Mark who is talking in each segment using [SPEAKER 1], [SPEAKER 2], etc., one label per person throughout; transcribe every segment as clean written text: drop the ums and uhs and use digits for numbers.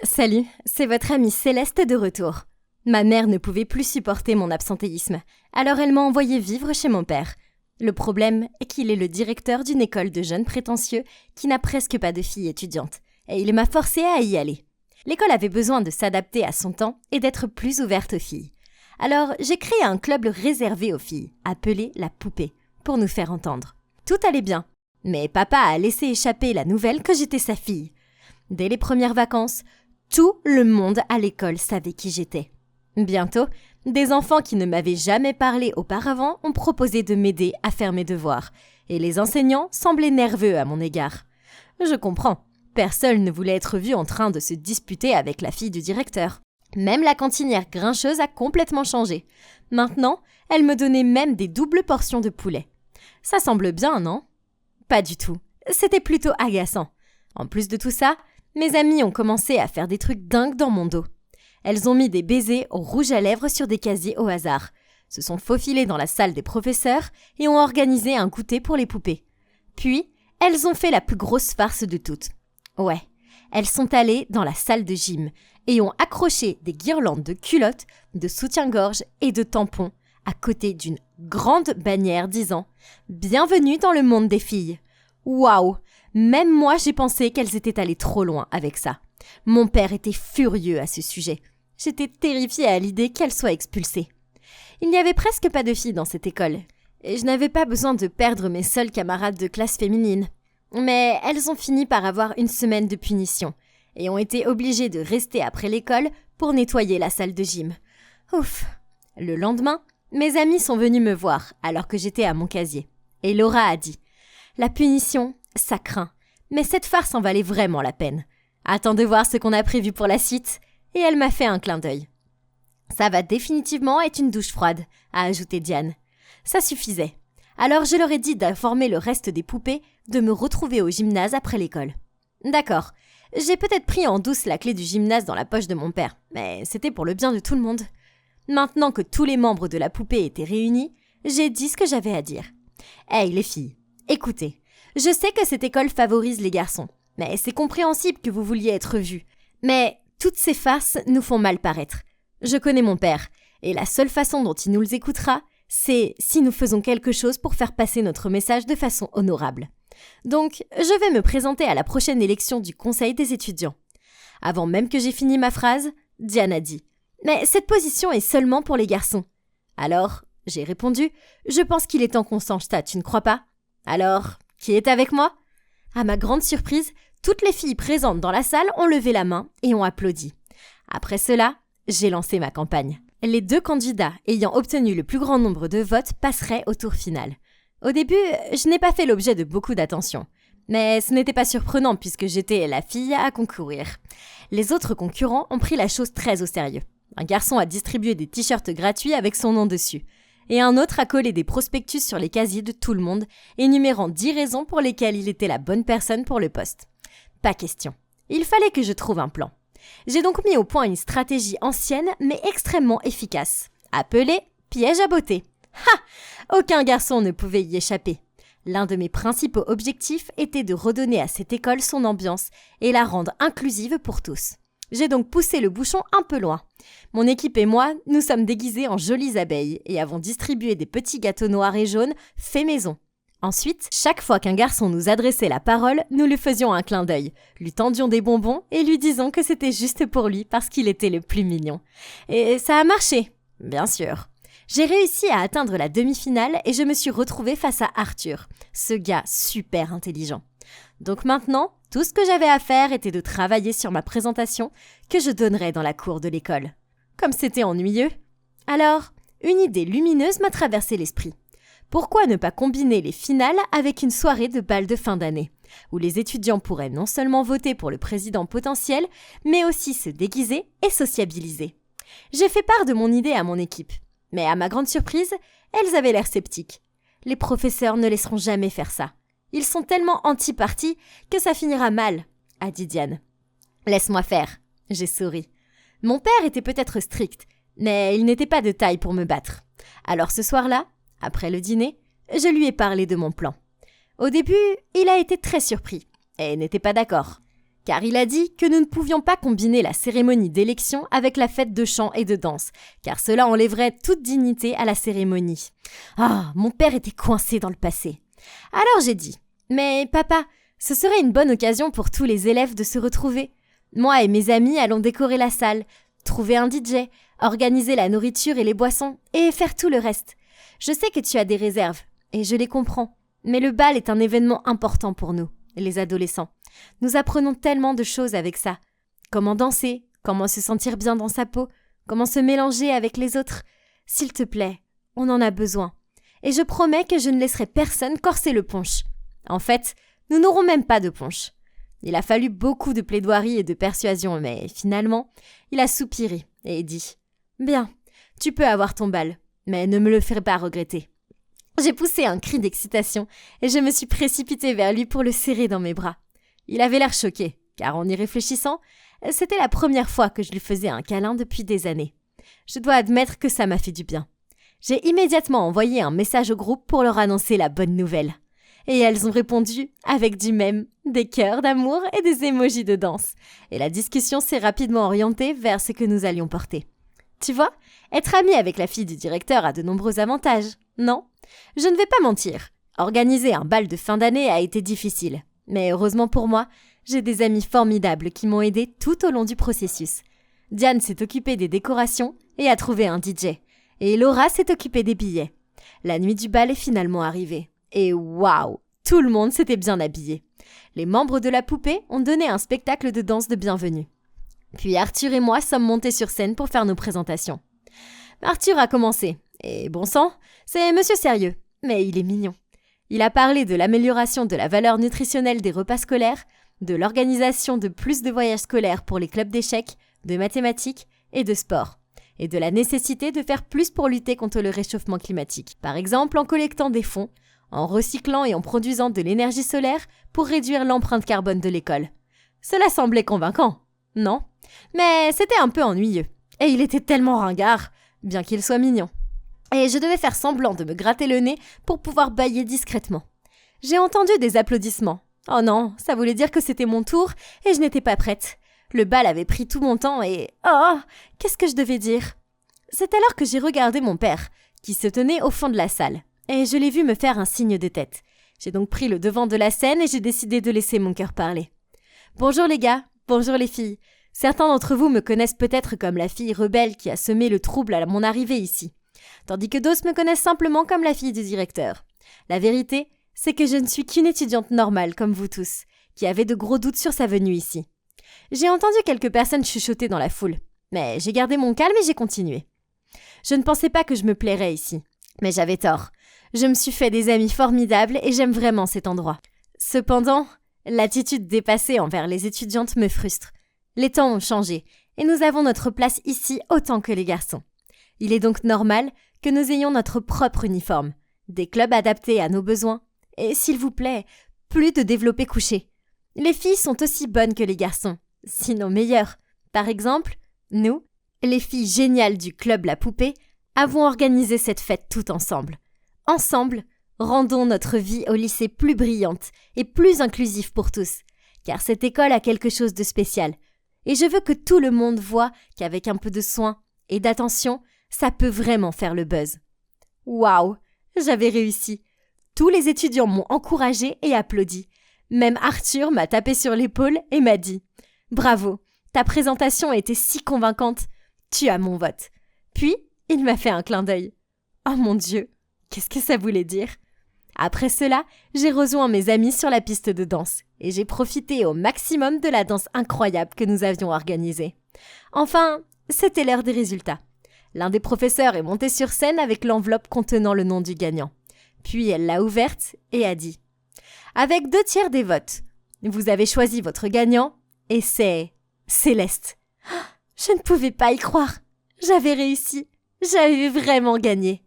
[SPEAKER 1] Salut, c'est votre amie Céleste de retour. Ma mère ne pouvait plus supporter mon absentéisme, alors elle m'a envoyé vivre chez mon père. Le problème est qu'il est le directeur d'une école de jeunes prétentieux qui n'a presque pas de filles étudiantes, et il m'a forcée à y aller. L'école avait besoin de s'adapter à son temps et d'être plus ouverte aux filles. Alors j'ai créé un club réservé aux filles, appelé La Poupée, pour nous faire entendre. Tout allait bien, mais papa a laissé échapper la nouvelle que j'étais sa fille. Dès les premières vacances, tout le monde à l'école savait qui j'étais. Bientôt, des enfants qui ne m'avaient jamais parlé auparavant ont proposé de m'aider à faire mes devoirs, et les enseignants semblaient nerveux à mon égard. Je comprends, personne ne voulait être vu en train de se disputer avec la fille du directeur. Même la cantinière grincheuse a complètement changé. Maintenant, elle me donnait même des doubles portions de poulet. Ça semble bien, non ? Pas du tout. C'était plutôt agaçant. En plus de tout ça, mes amies ont commencé à faire des trucs dingues dans mon dos. Elles ont mis des baisers au rouge à lèvres sur des casiers au hasard, se sont faufilées dans la salle des professeurs et ont organisé un goûter pour les poupées. Puis, elles ont fait la plus grosse farce de toutes. Ouais, elles sont allées dans la salle de gym et ont accroché des guirlandes de culottes, de soutien-gorge et de tampons à côté d'une grande bannière disant « Bienvenue dans le monde des filles ». Waouh! Même moi, j'ai pensé qu'elles étaient allées trop loin avec ça. Mon père était furieux à ce sujet. J'étais terrifiée à l'idée qu'elles soient expulsées. Il n'y avait presque pas de filles dans cette école, et je n'avais pas besoin de perdre mes seules camarades de classe féminine. Mais elles ont fini par avoir une semaine de punition, et ont été obligées de rester après l'école pour nettoyer la salle de gym. Ouf! Le lendemain, mes amis sont venus me voir alors que j'étais à mon casier. Et Laura a dit « La punition, ça craint, mais cette farce en valait vraiment la peine. Attends de voir ce qu'on a prévu pour la suite. » Et elle m'a fait un clin d'œil. « Ça va définitivement être une douche froide », a ajouté Diane. Ça suffisait. Alors je leur ai dit d'informer le reste des poupées de me retrouver au gymnase après l'école. D'accord, j'ai peut-être pris en douce la clé du gymnase dans la poche de mon père, mais c'était pour le bien de tout le monde. Maintenant que tous les membres de la poupée étaient réunis, j'ai dit ce que j'avais à dire. « Hey les filles, écoutez, je sais que cette école favorise les garçons, mais c'est compréhensible que vous vouliez être vus. Mais toutes ces farces nous font mal paraître. Je connais mon père, et la seule façon dont il nous écoutera, c'est si nous faisons quelque chose pour faire passer notre message de façon honorable. Donc, je vais me présenter à la prochaine élection du Conseil des étudiants. » Avant même que j'ai fini ma phrase, Diane a dit « Mais cette position est seulement pour les garçons. » Alors, j'ai répondu « Je pense qu'il est temps qu'on change ça, tu ne crois pas ? Alors, qui est avec moi ?» À ma grande surprise, toutes les filles présentes dans la salle ont levé la main et ont applaudi. Après cela, j'ai lancé ma campagne. Les 2 candidats ayant obtenu le plus grand nombre de votes passeraient au tour final. Au début, je n'ai pas fait l'objet de beaucoup d'attention. Mais ce n'était pas surprenant puisque j'étais la fille à concourir. Les autres concurrents ont pris la chose très au sérieux. Un garçon a distribué des t-shirts gratuits avec son nom dessus. Et un autre a collé des prospectus sur les casiers de tout le monde, énumérant 10 raisons pour lesquelles il était la bonne personne pour le poste. Pas question. Il fallait que je trouve un plan. J'ai donc mis au point une stratégie ancienne mais extrêmement efficace, appelée piège à beauté. Ha! Aucun garçon ne pouvait y échapper. L'un de mes principaux objectifs était de redonner à cette école son ambiance et la rendre inclusive pour tous. J'ai donc poussé le bouchon un peu loin. Mon équipe et moi, nous sommes déguisés en jolies abeilles et avons distribué des petits gâteaux noirs et jaunes faits maison. Ensuite, chaque fois qu'un garçon nous adressait la parole, nous lui faisions un clin d'œil, lui tendions des bonbons et lui disions que c'était juste pour lui parce qu'il était le plus mignon. Et ça a marché, bien sûr. J'ai réussi à atteindre la demi-finale et je me suis retrouvée face à Arthur, ce gars super intelligent. Donc maintenant, tout ce que j'avais à faire était de travailler sur ma présentation que je donnerais dans la cour de l'école. Comme c'était ennuyeux. Alors, une idée lumineuse m'a traversé l'esprit. Pourquoi ne pas combiner les finales avec une soirée de bal de fin d'année, où les étudiants pourraient non seulement voter pour le président potentiel, mais aussi se déguiser et sociabiliser. J'ai fait part de mon idée à mon équipe, mais à ma grande surprise, elles avaient l'air sceptiques. Les professeurs ne laisseront jamais faire ça. Ils sont tellement anti-parti que ça finira mal, a dit Diane. Laisse-moi faire, j'ai souri. Mon père était peut-être strict, mais il n'était pas de taille pour me battre. Alors ce soir-là, après le dîner, je lui ai parlé de mon plan. Au début, il a été très surpris et n'était pas d'accord. « car il a dit que nous ne pouvions pas combiner la cérémonie d'élection avec la fête de chant et de danse, car cela enlèverait toute dignité à la cérémonie. Ah, mon père était coincé dans le passé. Alors j'ai dit « Mais papa, ce serait une bonne occasion pour tous les élèves de se retrouver. Moi et mes amis allons décorer la salle, trouver un DJ, organiser la nourriture et les boissons, et faire tout le reste. Je sais que tu as des réserves, et je les comprends, mais le bal est un événement important pour nous, les adolescents. Nous apprenons tellement de choses avec ça. Comment danser, comment se sentir bien dans sa peau, comment se mélanger avec les autres. S'il te plaît, on en a besoin. Et je promets que je ne laisserai personne corser le punch. En fait, nous n'aurons même pas de punch. » Il a fallu beaucoup de plaidoiries et de persuasion, mais finalement, il a soupiré et dit « Bien, tu peux avoir ton bal, mais ne me le fais pas regretter. » J'ai poussé un cri d'excitation et je me suis précipitée vers lui pour le serrer dans mes bras. Il avait l'air choqué, car en y réfléchissant, c'était la première fois que je lui faisais un câlin depuis des années. Je dois admettre que ça m'a fait du bien. J'ai immédiatement envoyé un message au groupe pour leur annoncer la bonne nouvelle. Et elles ont répondu avec du même, des cœurs d'amour et des émojis de danse. Et la discussion s'est rapidement orientée vers ce que nous allions porter. Tu vois, être amie avec la fille du directeur a de nombreux avantages, non ? Je ne vais pas mentir, organiser un bal de fin d'année a été difficile. Mais heureusement pour moi, j'ai des amis formidables qui m'ont aidée tout au long du processus. Diane s'est occupée des décorations et a trouvé un DJ. Et Laura s'est occupée des billets. La nuit du bal est finalement arrivée. Et waouh, tout le monde s'était bien habillé. Les membres de la poupée ont donné un spectacle de danse de bienvenue. Puis Arthur et moi sommes montés sur scène pour faire nos présentations. Arthur a commencé. Et bon sang, c'est monsieur sérieux, mais il est mignon. Il a parlé de l'amélioration de la valeur nutritionnelle des repas scolaires, de l'organisation de plus de voyages scolaires pour les clubs d'échecs, de mathématiques et de sport, et de la nécessité de faire plus pour lutter contre le réchauffement climatique. Par exemple, en collectant des fonds, en recyclant et en produisant de l'énergie solaire pour réduire l'empreinte carbone de l'école. Cela semblait convaincant, non ? Mais c'était un peu ennuyeux. Et il était tellement ringard, bien qu'il soit mignon. Et je devais faire semblant de me gratter le nez pour pouvoir bâiller discrètement. J'ai entendu des applaudissements. Oh non, ça voulait dire que c'était mon tour et je n'étais pas prête. Le bal avait pris tout mon temps et... Oh, qu'est-ce que je devais dire ? C'est alors que j'ai regardé mon père, qui se tenait au fond de la salle. Et je l'ai vu me faire un signe de tête. J'ai donc pris le devant de la scène et j'ai décidé de laisser mon cœur parler. Bonjour les gars, bonjour les filles. Certains d'entre vous me connaissent peut-être comme la fille rebelle qui a semé le trouble à mon arrivée ici, tandis que d'autres me connaissent simplement comme la fille du directeur. La vérité, c'est que je ne suis qu'une étudiante normale comme vous tous, qui avait de gros doutes sur sa venue ici. J'ai entendu quelques personnes chuchoter dans la foule, mais j'ai gardé mon calme et j'ai continué. Je ne pensais pas que je me plairais ici, mais j'avais tort. Je me suis fait des amis formidables et j'aime vraiment cet endroit. Cependant, l'attitude dépassée envers les étudiantes me frustre. Les temps ont changé et nous avons notre place ici autant que les garçons. Il est donc normal que nous ayons notre propre uniforme, des clubs adaptés à nos besoins et, s'il vous plaît, plus de développé couché. Les filles sont aussi bonnes que les garçons, sinon meilleures. Par exemple, nous, les filles géniales du club La Poupée, avons organisé cette fête tout ensemble. Ensemble, rendons notre vie au lycée plus brillante et plus inclusive pour tous, car cette école a quelque chose de spécial. Et je veux que tout le monde voie qu'avec un peu de soin et d'attention, ça peut vraiment faire le buzz. Waouh, j'avais réussi. Tous les étudiants m'ont encouragé et applaudi. Même Arthur m'a tapé sur l'épaule et m'a dit « Bravo, ta présentation était si convaincante, tu as mon vote. » Puis, il m'a fait un clin d'œil. Oh mon Dieu, qu'est-ce que ça voulait dire ? Après cela, j'ai rejoint mes amis sur la piste de danse et j'ai profité au maximum de la danse incroyable que nous avions organisée. Enfin, c'était l'heure des résultats. L'un des professeurs est monté sur scène avec l'enveloppe contenant le nom du gagnant. Puis elle l'a ouverte et a dit « Avec 2/3 des votes, vous avez choisi votre gagnant et c'est Céleste. » Je ne pouvais pas y croire. J'avais réussi. J'avais vraiment gagné.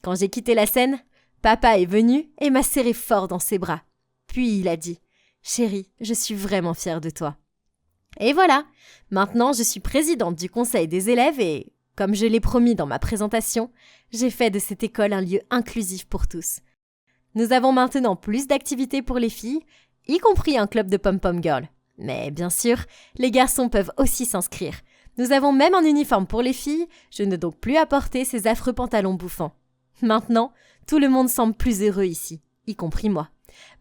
[SPEAKER 1] Quand j'ai quitté la scène, papa est venu et m'a serré fort dans ses bras. Puis il a dit « Chérie, je suis vraiment fière de toi. » Et voilà, maintenant je suis présidente du conseil des élèves et, comme je l'ai promis dans ma présentation, j'ai fait de cette école un lieu inclusif pour tous. Nous avons maintenant plus d'activités pour les filles, y compris un club de pom-pom girl. Mais bien sûr, les garçons peuvent aussi s'inscrire. Nous avons même un uniforme pour les filles, je n'ai donc plus à porter ces affreux pantalons bouffants. Maintenant, tout le monde semble plus heureux ici, y compris moi.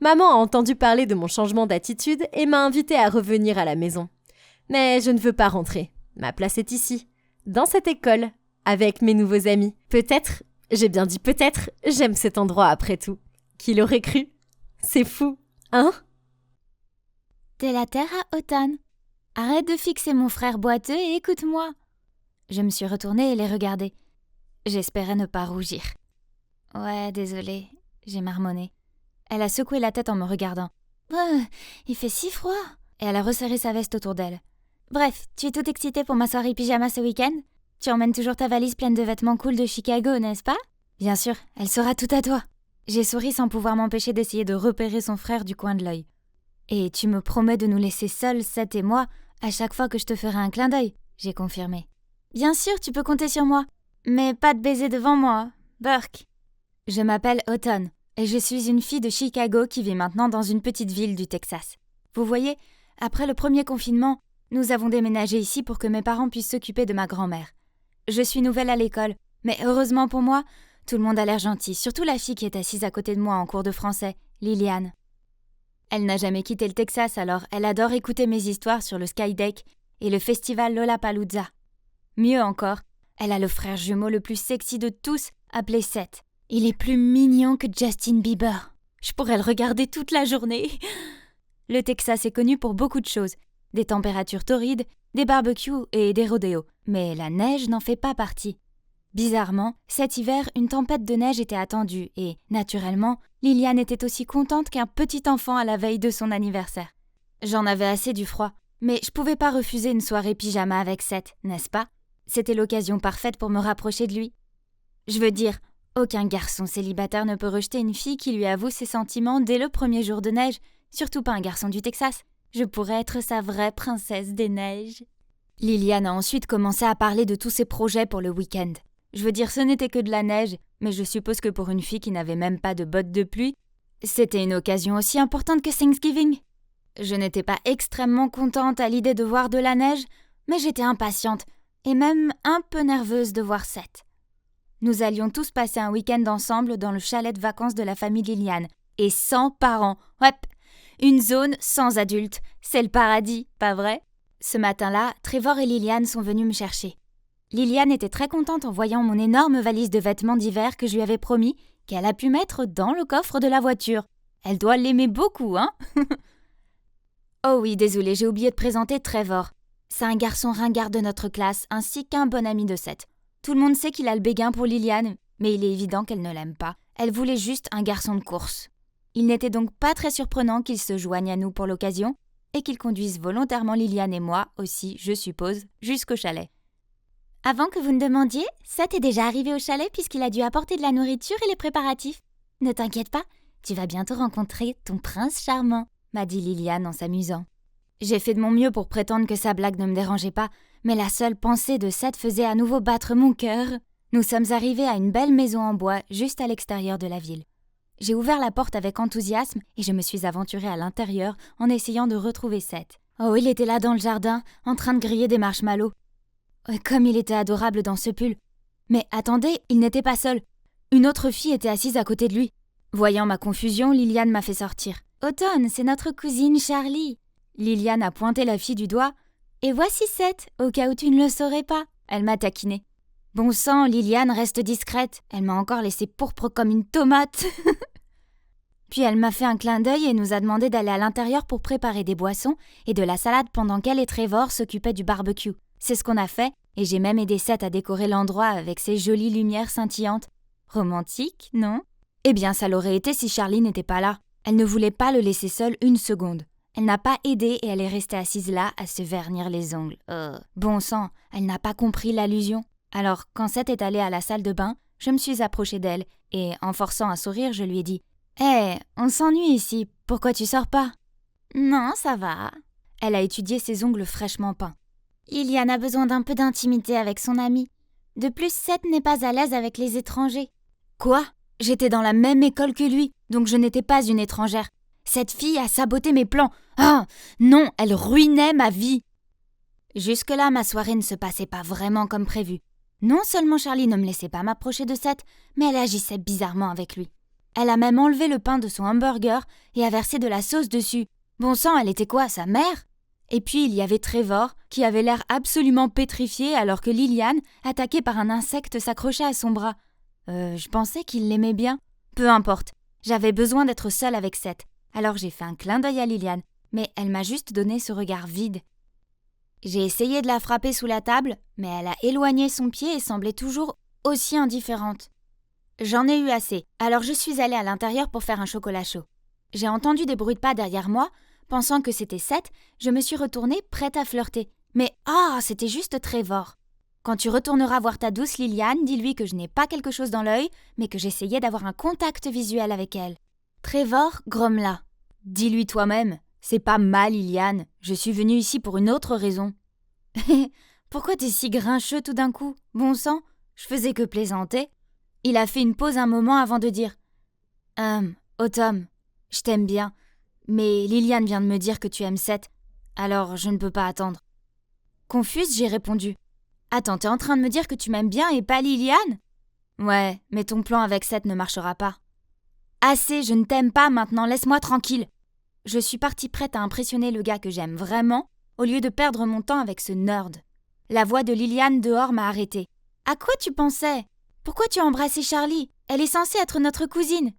[SPEAKER 1] Maman a entendu parler de mon changement d'attitude et m'a invitée à revenir à la maison. Mais je ne veux pas rentrer. Ma place est ici, dans cette école, avec mes nouveaux amis. Peut-être, j'ai bien dit peut-être, j'aime cet endroit après tout. Qui l'aurait cru? C'est fou, hein?
[SPEAKER 2] T'es la terre à Automne. Arrête de fixer mon frère boiteux et écoute-moi. Je me suis retournée et les regardais. J'espérais ne pas rougir. Ouais, désolée, j'ai marmonné. Elle a secoué la tête en me regardant. Il fait si froid. Et elle a resserré sa veste autour d'elle. Bref, tu es toute excitée pour ma soirée pyjama ce week-end? Tu emmènes toujours ta valise pleine de vêtements cool de Chicago, n'est-ce pas? Bien sûr, elle sera tout à toi. J'ai souri sans pouvoir m'empêcher d'essayer de repérer son frère du coin de l'œil. Et tu me promets de nous laisser seuls, Seth et moi, à chaque fois que je te ferai un clin d'œil, j'ai confirmé. Bien sûr, tu peux compter sur moi. Mais pas de baiser devant moi, Burke. Je m'appelle Autumn, et je suis une fille de Chicago qui vit maintenant dans une petite ville du Texas. Vous voyez, après le premier confinement, nous avons déménagé ici pour que mes parents puissent s'occuper de ma grand-mère. Je suis nouvelle à l'école, mais heureusement pour moi, tout le monde a l'air gentil, surtout la fille qui est assise à côté de moi en cours de français, Liliane. Elle n'a jamais quitté le Texas, alors elle adore écouter mes histoires sur le Skydeck et le festival Lollapalooza. Mieux encore, elle a le frère jumeau le plus sexy de tous, appelé Seth. Il est plus mignon que Justin Bieber. Je pourrais le regarder toute la journée. Le Texas est connu pour beaucoup de choses. Des températures torrides, des barbecues et des rodéos. Mais la neige n'en fait pas partie. Bizarrement, cet hiver, une tempête de neige était attendue et, naturellement, Liliane était aussi contente qu'un petit enfant à la veille de son anniversaire. J'en avais assez du froid, mais je pouvais pas refuser une soirée pyjama avec Seth, n'est-ce pas? C'était l'occasion parfaite pour me rapprocher de lui. Je veux dire, aucun garçon célibataire ne peut rejeter une fille qui lui avoue ses sentiments dès le premier jour de neige, surtout pas un garçon du Texas. Je pourrais être sa vraie princesse des neiges. Liliane a ensuite commencé à parler de tous ses projets pour le week-end. Je veux dire, ce n'était que de la neige, mais je suppose que pour une fille qui n'avait même pas de bottes de pluie, c'était une occasion aussi importante que Thanksgiving. Je n'étais pas extrêmement contente à l'idée de voir de la neige, mais j'étais impatiente, et même un peu nerveuse de voir Seth. Nous allions tous passer un week-end ensemble dans le chalet de vacances de la famille Liliane, et sans parents. Ouais, une zone sans adultes, c'est le paradis, pas vrai? Ce matin-là, Trevor et Liliane sont venus me chercher. Liliane était très contente en voyant mon énorme valise de vêtements d'hiver que je lui avais promis qu'elle a pu mettre dans le coffre de la voiture. Elle doit l'aimer beaucoup, hein? Oh oui, désolée, j'ai oublié de présenter Trevor. C'est un garçon ringard de notre classe, ainsi qu'un bon ami de Seth. Tout le monde sait qu'il a le béguin pour Liliane, mais il est évident qu'elle ne l'aime pas. Elle voulait juste un garçon de course. Il n'était donc pas très surprenant qu'il se joigne à nous pour l'occasion, et qu'il conduise volontairement Liliane et moi, aussi, je suppose, jusqu'au chalet. Avant que vous ne demandiez, Seth est déjà arrivé au chalet puisqu'il a dû apporter de la nourriture et les préparatifs. Ne t'inquiète pas, tu vas bientôt rencontrer ton prince charmant, m'a dit Liliane en s'amusant. J'ai fait de mon mieux pour prétendre que sa blague ne me dérangeait pas, mais la seule pensée de Seth faisait à nouveau battre mon cœur. Nous sommes arrivés à une belle maison en bois juste à l'extérieur de la ville. J'ai ouvert la porte avec enthousiasme et je me suis aventurée à l'intérieur en essayant de retrouver Seth. Oh, il était là dans le jardin, en train de griller des marshmallows. Comme il était adorable dans ce pull. Mais attendez, il n'était pas seul. Une autre fille était assise à côté de lui. Voyant ma confusion, Liliane m'a fait sortir. « Automne, c'est notre cousine Charlie !» Liliane a pointé la fille du doigt. « Et voici Seth, au cas où tu ne le saurais pas. » Elle m'a taquinée. « Bon sang, Liliane, reste discrète. » Elle m'a encore laissé pourpre comme une tomate. Puis elle m'a fait un clin d'œil et nous a demandé d'aller à l'intérieur pour préparer des boissons et de la salade pendant qu'elle et Trevor s'occupaient du barbecue. C'est ce qu'on a fait, et j'ai même aidé Seth à décorer l'endroit avec ses jolies lumières scintillantes. Romantique, non? Eh bien, ça l'aurait été si Charlie n'était pas là. Elle ne voulait pas le laisser seul une seconde. Elle n'a pas aidé et elle est restée assise là à se vernir les ongles. Bon sang, elle n'a pas compris l'allusion. Alors, quand Seth est allé à la salle de bain, je me suis approchée d'elle et, en forçant un sourire, je lui ai dit « Hé, on s'ennuie ici, pourquoi tu sors pas ?»« Non, ça va. » Elle a étudié ses ongles fraîchement peints. Liliane a besoin d'un peu d'intimité avec son ami. De plus, Seth n'est pas à l'aise avec les étrangers. Quoi? J'étais dans la même école que lui, donc je n'étais pas une étrangère. Cette fille a saboté mes plans. Ah, non, elle ruinait ma vie. Jusque-là, ma soirée ne se passait pas vraiment comme prévu. Non seulement Charlie ne me laissait pas m'approcher de Seth, mais elle agissait bizarrement avec lui. Elle a même enlevé le pain de son hamburger et a versé de la sauce dessus. Bon sang, elle était quoi, sa mère? Et puis il y avait Trevor, qui avait l'air absolument pétrifié alors que Liliane, attaquée par un insecte, s'accrochait à son bras. Je pensais qu'il l'aimait bien. Peu importe, j'avais besoin d'être seule avec Seth. Alors j'ai fait un clin d'œil à Liliane, mais elle m'a juste donné ce regard vide. J'ai essayé de la frapper sous la table, mais elle a éloigné son pied et semblait toujours aussi indifférente. J'en ai eu assez, alors je suis allée à l'intérieur pour faire un chocolat chaud. J'ai entendu des bruits de pas derrière moi. Pensant que c'était Seth, je me suis retournée prête à flirter. Mais c'était juste Trevor. Quand tu retourneras voir ta douce Liliane, dis-lui que je n'ai pas quelque chose dans l'œil, mais que j'essayais d'avoir un contact visuel avec elle. Trevor grommela. Dis-lui toi-même, c'est pas ma Liliane, je suis venue ici pour une autre raison. Pourquoi t'es si grincheux tout d'un coup? Bon sang, je faisais que plaisanter. Il a fait une pause un moment avant de dire Autumn, je t'aime bien, mais Liliane vient de me dire que tu aimes Seth, alors je ne peux pas attendre. Confuse, j'ai répondu. Attends, t'es en train de me dire que tu m'aimes bien et pas Liliane? Ouais, mais ton plan avec Seth ne marchera pas. Assez, je ne t'aime pas maintenant, laisse-moi tranquille. Je suis partie prête à impressionner le gars que j'aime vraiment, au lieu de perdre mon temps avec ce nerd. La voix de Liliane dehors m'a arrêtée. À quoi tu pensais? Pourquoi tu as embrassé Charlie? Elle est censée être notre cousine.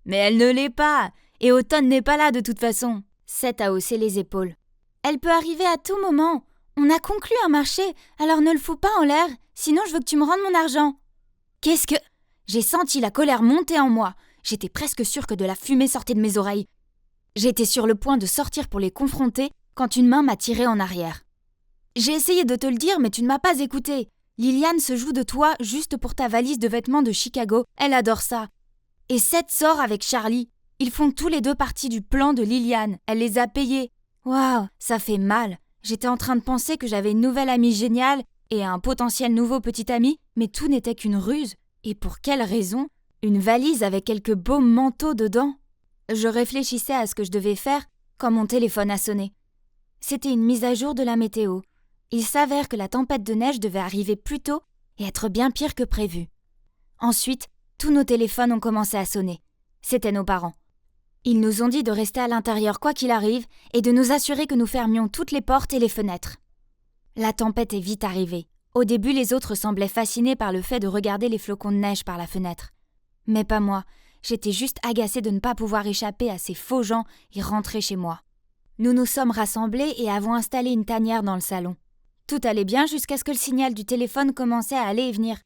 [SPEAKER 2] Mais elle ne l'est pas, et Autumn n'est pas là de toute façon. Seth a haussé les épaules. Elle peut arriver à tout moment. On a conclu un marché, alors ne le fous pas en l'air, sinon je veux que tu me rendes mon argent. Qu'est-ce que... J'ai senti la colère monter en moi. J'étais presque sûre que de la fumée sortait de mes oreilles. J'étais sur le point de sortir pour les confronter quand une main m'a tirée en arrière. J'ai essayé de te le dire, mais tu ne m'as pas écouté. Liliane se joue de toi juste pour ta valise de vêtements de Chicago. Elle adore ça. Et Seth sort avec Charlie. Ils font tous les deux partie du plan de Liliane. Elle les a payés. Waouh, ça fait mal. J'étais en train de penser que j'avais une nouvelle amie géniale et un potentiel nouveau petit ami, mais tout n'était qu'une ruse. Et pour quelle raison? Une valise avec quelques beaux manteaux dedans. Je réfléchissais à ce que je devais faire quand mon téléphone a sonné. C'était une mise à jour de la météo. Il s'avère que la tempête de neige devait arriver plus tôt et être bien pire que prévu. Ensuite, tous nos téléphones ont commencé à sonner. C'étaient nos parents. Ils nous ont dit de rester à l'intérieur quoi qu'il arrive et de nous assurer que nous fermions toutes les portes et les fenêtres. La tempête est vite arrivée. Au début, les autres semblaient fascinés par le fait de regarder les flocons de neige par la fenêtre. Mais pas moi. J'étais juste agacée de ne pas pouvoir échapper à ces faux gens et rentrer chez moi. Nous nous sommes rassemblés et avons installé une tanière dans le salon. Tout allait bien jusqu'à ce que le signal du téléphone commençait à aller et venir.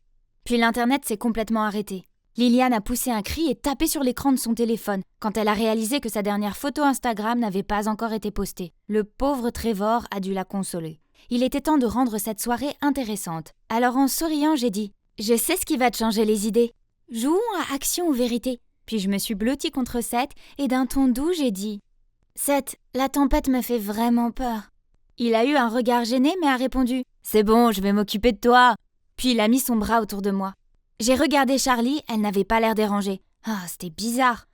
[SPEAKER 2] Puis l'internet s'est complètement arrêté. Liliane a poussé un cri et tapé sur l'écran de son téléphone quand elle a réalisé que sa dernière photo Instagram n'avait pas encore été postée. Le pauvre Trevor a dû la consoler. Il était temps de rendre cette soirée intéressante. Alors en souriant, j'ai dit « Je sais ce qui va te changer les idées. Jouons à action ou vérité. » Puis je me suis blottie contre Seth et d'un ton doux, j'ai dit « Seth, la tempête me fait vraiment peur. » Il a eu un regard gêné mais a répondu « C'est bon, je vais m'occuper de toi. » Puis il a mis son bras autour de moi. J'ai regardé Charlie, elle n'avait pas l'air dérangée. C'était bizarre.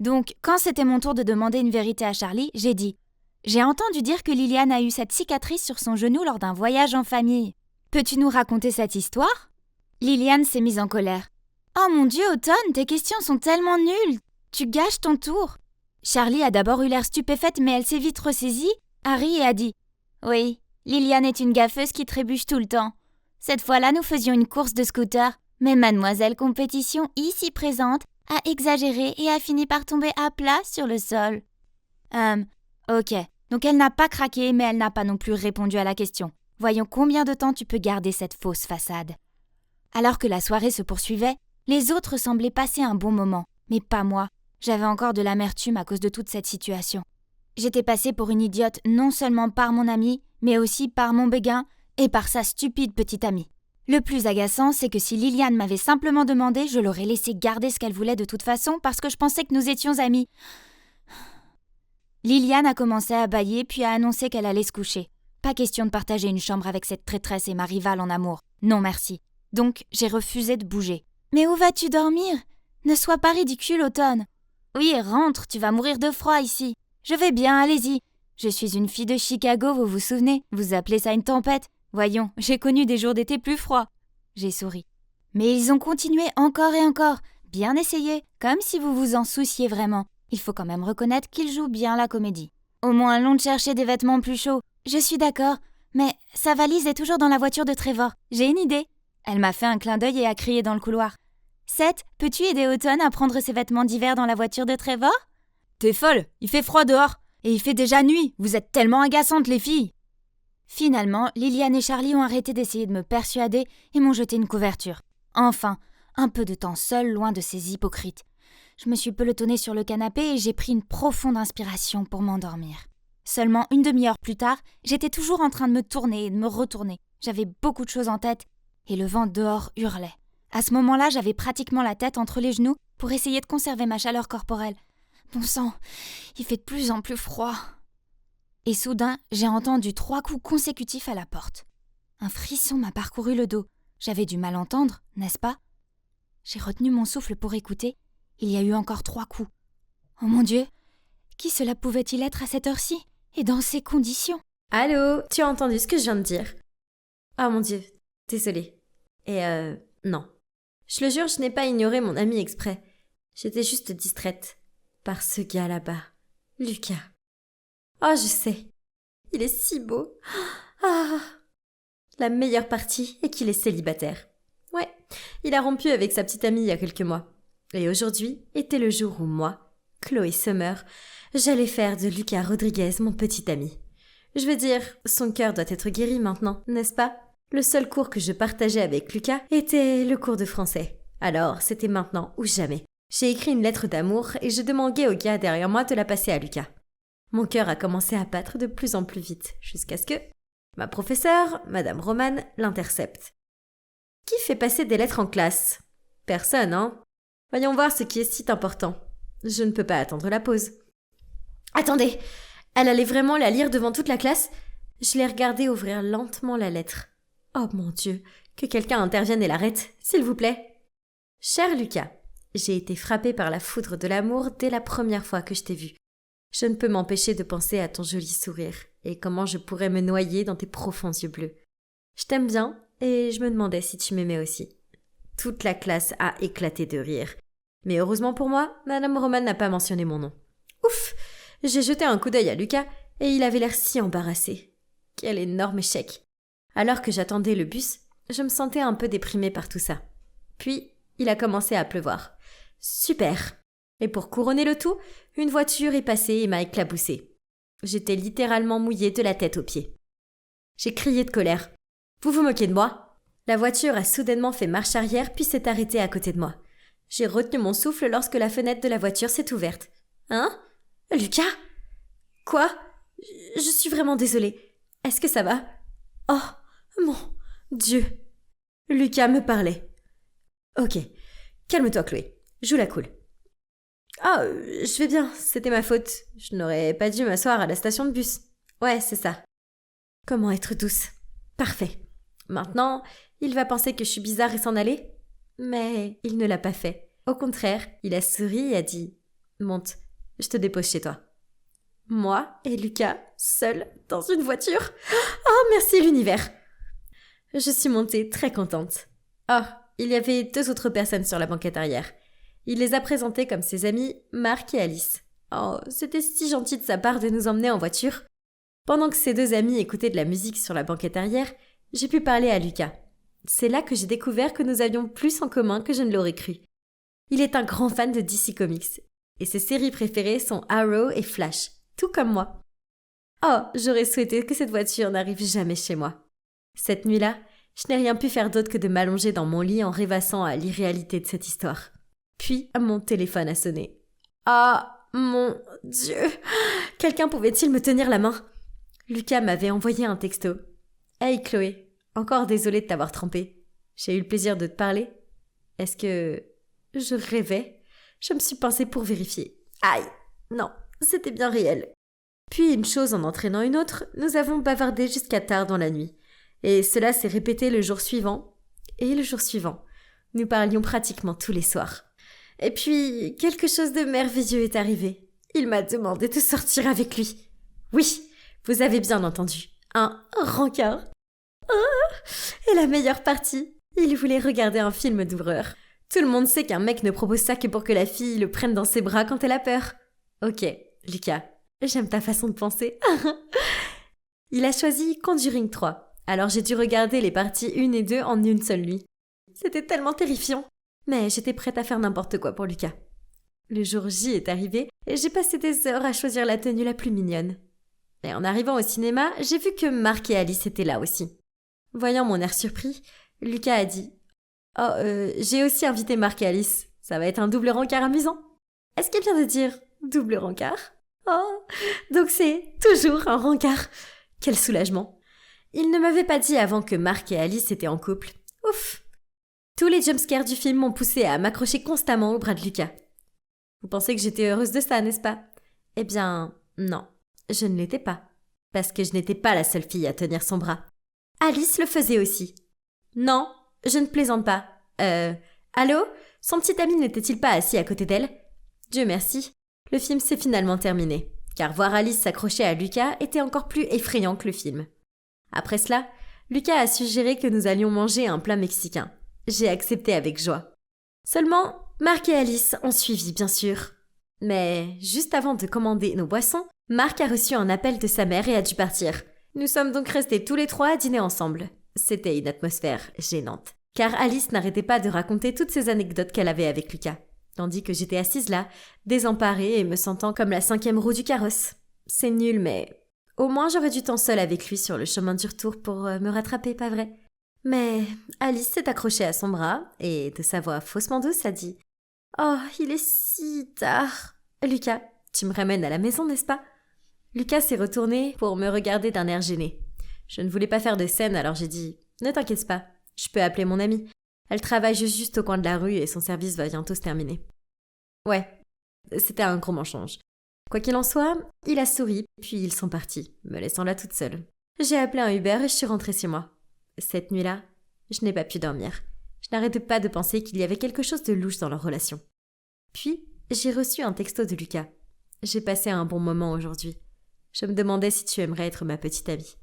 [SPEAKER 2] Donc, quand c'était mon tour de demander une vérité à Charlie, j'ai dit « J'ai entendu dire que Liliane a eu cette cicatrice sur son genou lors d'un voyage en famille. Peux-tu nous raconter cette histoire ?» Liliane s'est mise en colère. « Oh mon Dieu, Autumn, tes questions sont tellement nulles. Tu gâches ton tour. » Charlie a d'abord eu l'air stupéfaite, mais elle s'est vite ressaisie, a ri et a dit « Oui, Liliane est une gaffeuse qui trébuche tout le temps. Cette fois-là, nous faisions une course de scooter. Mais mademoiselle Compétition, ici présente, a exagéré et a fini par tomber à plat sur le sol. » Ok. Donc elle n'a pas craqué, mais elle n'a pas non plus répondu à la question. Voyons combien de temps tu peux garder cette fausse façade. Alors que la soirée se poursuivait, les autres semblaient passer un bon moment, mais pas moi. J'avais encore de l'amertume à cause de toute cette situation. J'étais passée pour une idiote non seulement par mon ami, mais aussi par mon béguin et par sa stupide petite amie. Le plus agaçant, c'est que si Liliane m'avait simplement demandé, je l'aurais laissé garder ce qu'elle voulait de toute façon parce que je pensais que nous étions amis. Liliane a commencé à bâiller puis a annoncé qu'elle allait se coucher. Pas question de partager une chambre avec cette traîtresse et ma rivale en amour. Non merci. Donc j'ai refusé de bouger. « Mais où vas-tu dormir? Ne sois pas ridicule, Automne. » Oui, rentre, tu vas mourir de froid ici. Je vais bien, allez-y. Je suis une fille de Chicago, vous vous souvenez? Vous appelez ça une tempête? Voyons, j'ai connu des jours d'été plus froids. J'ai souri. Mais ils ont continué encore et encore. Bien essayé, comme si vous vous en souciez vraiment. Il faut quand même reconnaître qu'ils jouent bien la comédie. Au moins long de chercher des vêtements plus chauds. Je suis d'accord, mais sa valise est toujours dans la voiture de Trevor. J'ai une idée. Elle m'a fait un clin d'œil et a crié dans le couloir. Seth, peux-tu aider Autumn à prendre ses vêtements d'hiver dans la voiture de Trevor? T'es folle, il fait froid dehors. Et il fait déjà nuit, vous êtes tellement agaçantes les filles. Finalement, Liliane et Charlie ont arrêté d'essayer de me persuader et m'ont jeté une couverture. Enfin, un peu de temps seul loin de ces hypocrites. Je me suis pelotonnée sur le canapé et j'ai pris une profonde inspiration pour m'endormir. Seulement une demi-heure plus tard, j'étais toujours en train de me tourner et de me retourner. J'avais beaucoup de choses en tête et le vent dehors hurlait. À ce moment-là, j'avais pratiquement la tête entre les genoux pour essayer de conserver ma chaleur corporelle. Bon sang, il fait de plus en plus froid. Et soudain, j'ai entendu 3 coups consécutifs à la porte. Un frisson m'a parcouru le dos. J'avais du mal entendre, n'est-ce pas? J'ai retenu mon souffle pour écouter. Il y a eu encore 3 coups. Oh mon Dieu, qui cela pouvait-il être à cette heure-ci et dans ces conditions?
[SPEAKER 1] Allô, tu as entendu ce que je viens de dire? Ah mon Dieu, désolée. Et non. Je le jure, je n'ai pas ignoré mon ami exprès. J'étais juste distraite par ce gars là-bas, Lucas. Oh, je sais. Il est si beau. Ah, la meilleure partie est qu'il est célibataire. Ouais, il a rompu avec sa petite amie il y a quelques mois. Et aujourd'hui était le jour où moi, Chloé Summer, j'allais faire de Lucas Rodriguez mon petit ami. Je veux dire, son cœur doit être guéri maintenant, n'est-ce pas? Le seul cours que je partageais avec Lucas était le cours de français. Alors, c'était maintenant ou jamais. J'ai écrit une lettre d'amour et je demandais au gars derrière moi de la passer à Lucas. Mon cœur a commencé à battre de plus en plus vite, jusqu'à ce que ma professeure, Madame Roman, l'intercepte. Qui fait passer des lettres en classe? Personne, hein? Voyons voir ce qui est si important. Je ne peux pas attendre la pause. Attendez! Elle allait vraiment la lire devant toute la classe? Je l'ai regardée ouvrir lentement la lettre. Oh mon Dieu! Que quelqu'un intervienne et l'arrête, s'il vous plaît! Cher Lucas, j'ai été frappée par la foudre de l'amour dès la première fois que je t'ai vu. Je ne peux m'empêcher de penser à ton joli sourire et comment je pourrais me noyer dans tes profonds yeux bleus. Je t'aime bien et je me demandais si tu m'aimais aussi. Toute la classe a éclaté de rire. Mais heureusement pour moi, Madame Roman n'a pas mentionné mon nom. Ouf! J'ai jeté un coup d'œil à Lucas et il avait l'air si embarrassé. Quel énorme échec! Alors que j'attendais le bus, je me sentais un peu déprimée par tout ça. Puis, il a commencé à pleuvoir. Super! Et pour couronner le tout, une voiture est passée et m'a éclaboussée. J'étais littéralement mouillée de la tête aux pieds. J'ai crié de colère. Vous vous moquez de moi? La voiture a soudainement fait marche arrière puis s'est arrêtée à côté de moi. J'ai retenu mon souffle lorsque la fenêtre de la voiture s'est ouverte. Hein? Lucas? Quoi? Je suis vraiment désolée. Est-ce que ça va? Oh, mon Dieu! Lucas me parlait. Ok, calme-toi Chloé, joue la cool. Ah, je vais bien, c'était ma faute. Je n'aurais pas dû m'asseoir à la station de bus. Ouais, c'est ça. Comment être douce? Parfait. Maintenant, il va penser que je suis bizarre et s'en aller? Mais il ne l'a pas fait. Au contraire, il a souri et a dit « Monte, je te dépose chez toi. » Moi et Lucas, seuls, dans une voiture? Oh, merci l'univers! Je suis montée très contente. Oh, il y avait 2 autres personnes sur la banquette arrière. Il les a présentées comme ses amis Marc et Alice. Oh, c'était si gentil de sa part de nous emmener en voiture. Pendant que ces 2 amis écoutaient de la musique sur la banquette arrière, j'ai pu parler à Lucas. C'est là que j'ai découvert que nous avions plus en commun que je ne l'aurais cru. Il est un grand fan de DC Comics, et ses séries préférées sont Arrow et Flash, tout comme moi. Oh, j'aurais souhaité que cette voiture n'arrive jamais chez moi. Cette nuit-là, je n'ai rien pu faire d'autre que de m'allonger dans mon lit en rêvassant à l'irréalité de cette histoire. Puis, mon téléphone a sonné. Ah, mon Dieu! Quelqu'un pouvait-il me tenir la main? Lucas m'avait envoyé un texto. Hey Chloé, encore désolée de t'avoir trompée. J'ai eu le plaisir de te parler. Est-ce que je rêvais? Je me suis pincée pour vérifier. Aïe! Non, c'était bien réel. Puis, une chose en entraînant une autre, nous avons bavardé jusqu'à tard dans la nuit. Et cela s'est répété le jour suivant et le jour suivant. Nous parlions pratiquement tous les soirs. Et puis, quelque chose de merveilleux est arrivé. Il m'a demandé de sortir avec lui. Oui, vous avez bien entendu. Un rencard. Et la meilleure partie, il voulait regarder un film d'horreur. Tout le monde sait qu'un mec ne propose ça que pour que la fille le prenne dans ses bras quand elle a peur. Ok, Lucas, j'aime ta façon de penser. Il a choisi Conjuring 3. Alors j'ai dû regarder les parties 1 et 2 en une seule nuit. C'était tellement terrifiant. Mais j'étais prête à faire n'importe quoi pour Lucas. Le jour J est arrivé et j'ai passé des heures à choisir la tenue la plus mignonne. Et en arrivant au cinéma, j'ai vu que Marc et Alice étaient là aussi. Voyant mon air surpris, Lucas a dit « Oh, j'ai aussi invité Marc et Alice. Ça va être un double rencard amusant. » Est-ce qu'il vient de dire « double rencard » ? Oh, donc c'est toujours un rencard. Quel soulagement. Il ne m'avait pas dit avant que Marc et Alice étaient en couple. Ouf. Tous les jumpscares du film m'ont poussé à m'accrocher constamment au bras de Lucas. Vous pensez que j'étais heureuse de ça, n'est-ce pas ? Eh bien, non, je ne l'étais pas. Parce que je n'étais pas la seule fille à tenir son bras. Alice le faisait aussi. Non, je ne plaisante pas. Allô ? Son petit ami n'était-il pas assis à côté d'elle ? Dieu merci, le film s'est finalement terminé. Car voir Alice s'accrocher à Lucas était encore plus effrayant que le film. Après cela, Lucas a suggéré que nous allions manger un plat mexicain. J'ai accepté avec joie. Seulement, Marc et Alice ont suivi, bien sûr. Mais juste avant de commander nos boissons, Marc a reçu un appel de sa mère et a dû partir. Nous sommes donc restés tous les trois à dîner ensemble. C'était une atmosphère gênante, car Alice n'arrêtait pas de raconter toutes ces anecdotes qu'elle avait avec Lucas, tandis que j'étais assise là, désemparée et me sentant comme la 5e roue du carrosse. C'est nul, mais au moins j'aurais du temps seule avec lui sur le chemin du retour pour me rattraper, pas vrai ? Mais Alice s'est accrochée à son bras et, de sa voix faussement douce, a dit « Oh, il est si tard. Lucas, tu me ramènes à la maison, n'est-ce pas ?» Lucas s'est retourné pour me regarder d'un air gêné. Je ne voulais pas faire de scène, alors j'ai dit « Ne t'inquiète pas, je peux appeler mon amie. Elle travaille juste au coin de la rue et son service va bientôt se terminer. » Ouais, c'était un gros mensonge. Quoi qu'il en soit, il a souri, puis ils sont partis, me laissant là toute seule. J'ai appelé un Uber et je suis rentrée chez moi. Cette nuit-là, je n'ai pas pu dormir. Je n'arrêtais pas de penser qu'il y avait quelque chose de louche dans leur relation. Puis, j'ai reçu un texto de Lucas. J'ai passé un bon moment aujourd'hui. Je me demandais si tu aimerais être ma petite amie.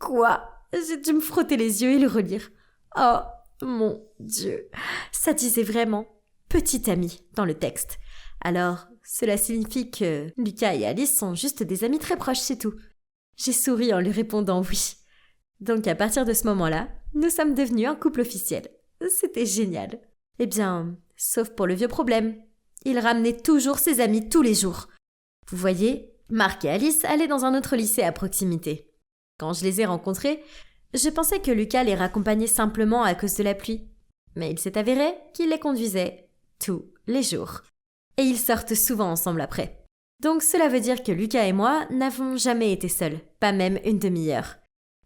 [SPEAKER 1] Quoi ? J'ai dû me frotter les yeux et le relire. Oh, mon Dieu. Ça disait vraiment « petite amie » dans le texte. Alors, cela signifie que Lucas et Alice sont juste des amis très proches, c'est tout. J'ai souri en lui répondant oui. Donc à partir de ce moment-là, nous sommes devenus un couple officiel. C'était génial. Eh bien, sauf pour le vieux problème. Il ramenait toujours ses amis tous les jours. Vous voyez, Marc et Alice allaient dans un autre lycée à proximité. Quand je les ai rencontrés, je pensais que Lucas les raccompagnait simplement à cause de la pluie. Mais il s'est avéré qu'il les conduisait tous les jours. Et ils sortent souvent ensemble après. Donc cela veut dire que Lucas et moi n'avons jamais été seuls, pas même une demi-heure.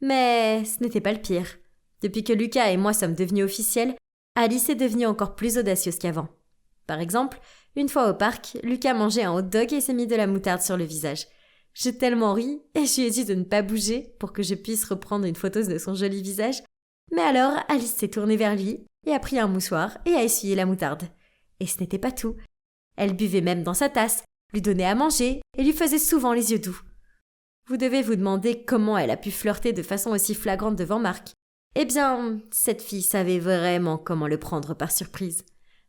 [SPEAKER 1] Mais ce n'était pas le pire. Depuis que Lucas et moi sommes devenus officiels, Alice est devenue encore plus audacieuse qu'avant. Par exemple, une fois au parc, Lucas mangeait un hot dog et s'est mis de la moutarde sur le visage. J'ai tellement ri et je lui ai dit de ne pas bouger pour que je puisse reprendre une photo de son joli visage. Mais alors, Alice s'est tournée vers lui et a pris un mouchoir et a essuyé la moutarde. Et ce n'était pas tout. Elle buvait même dans sa tasse, lui donnait à manger et lui faisait souvent les yeux doux. Vous devez vous demander comment elle a pu flirter de façon aussi flagrante devant Marc. Eh bien, cette fille savait vraiment comment le prendre par surprise.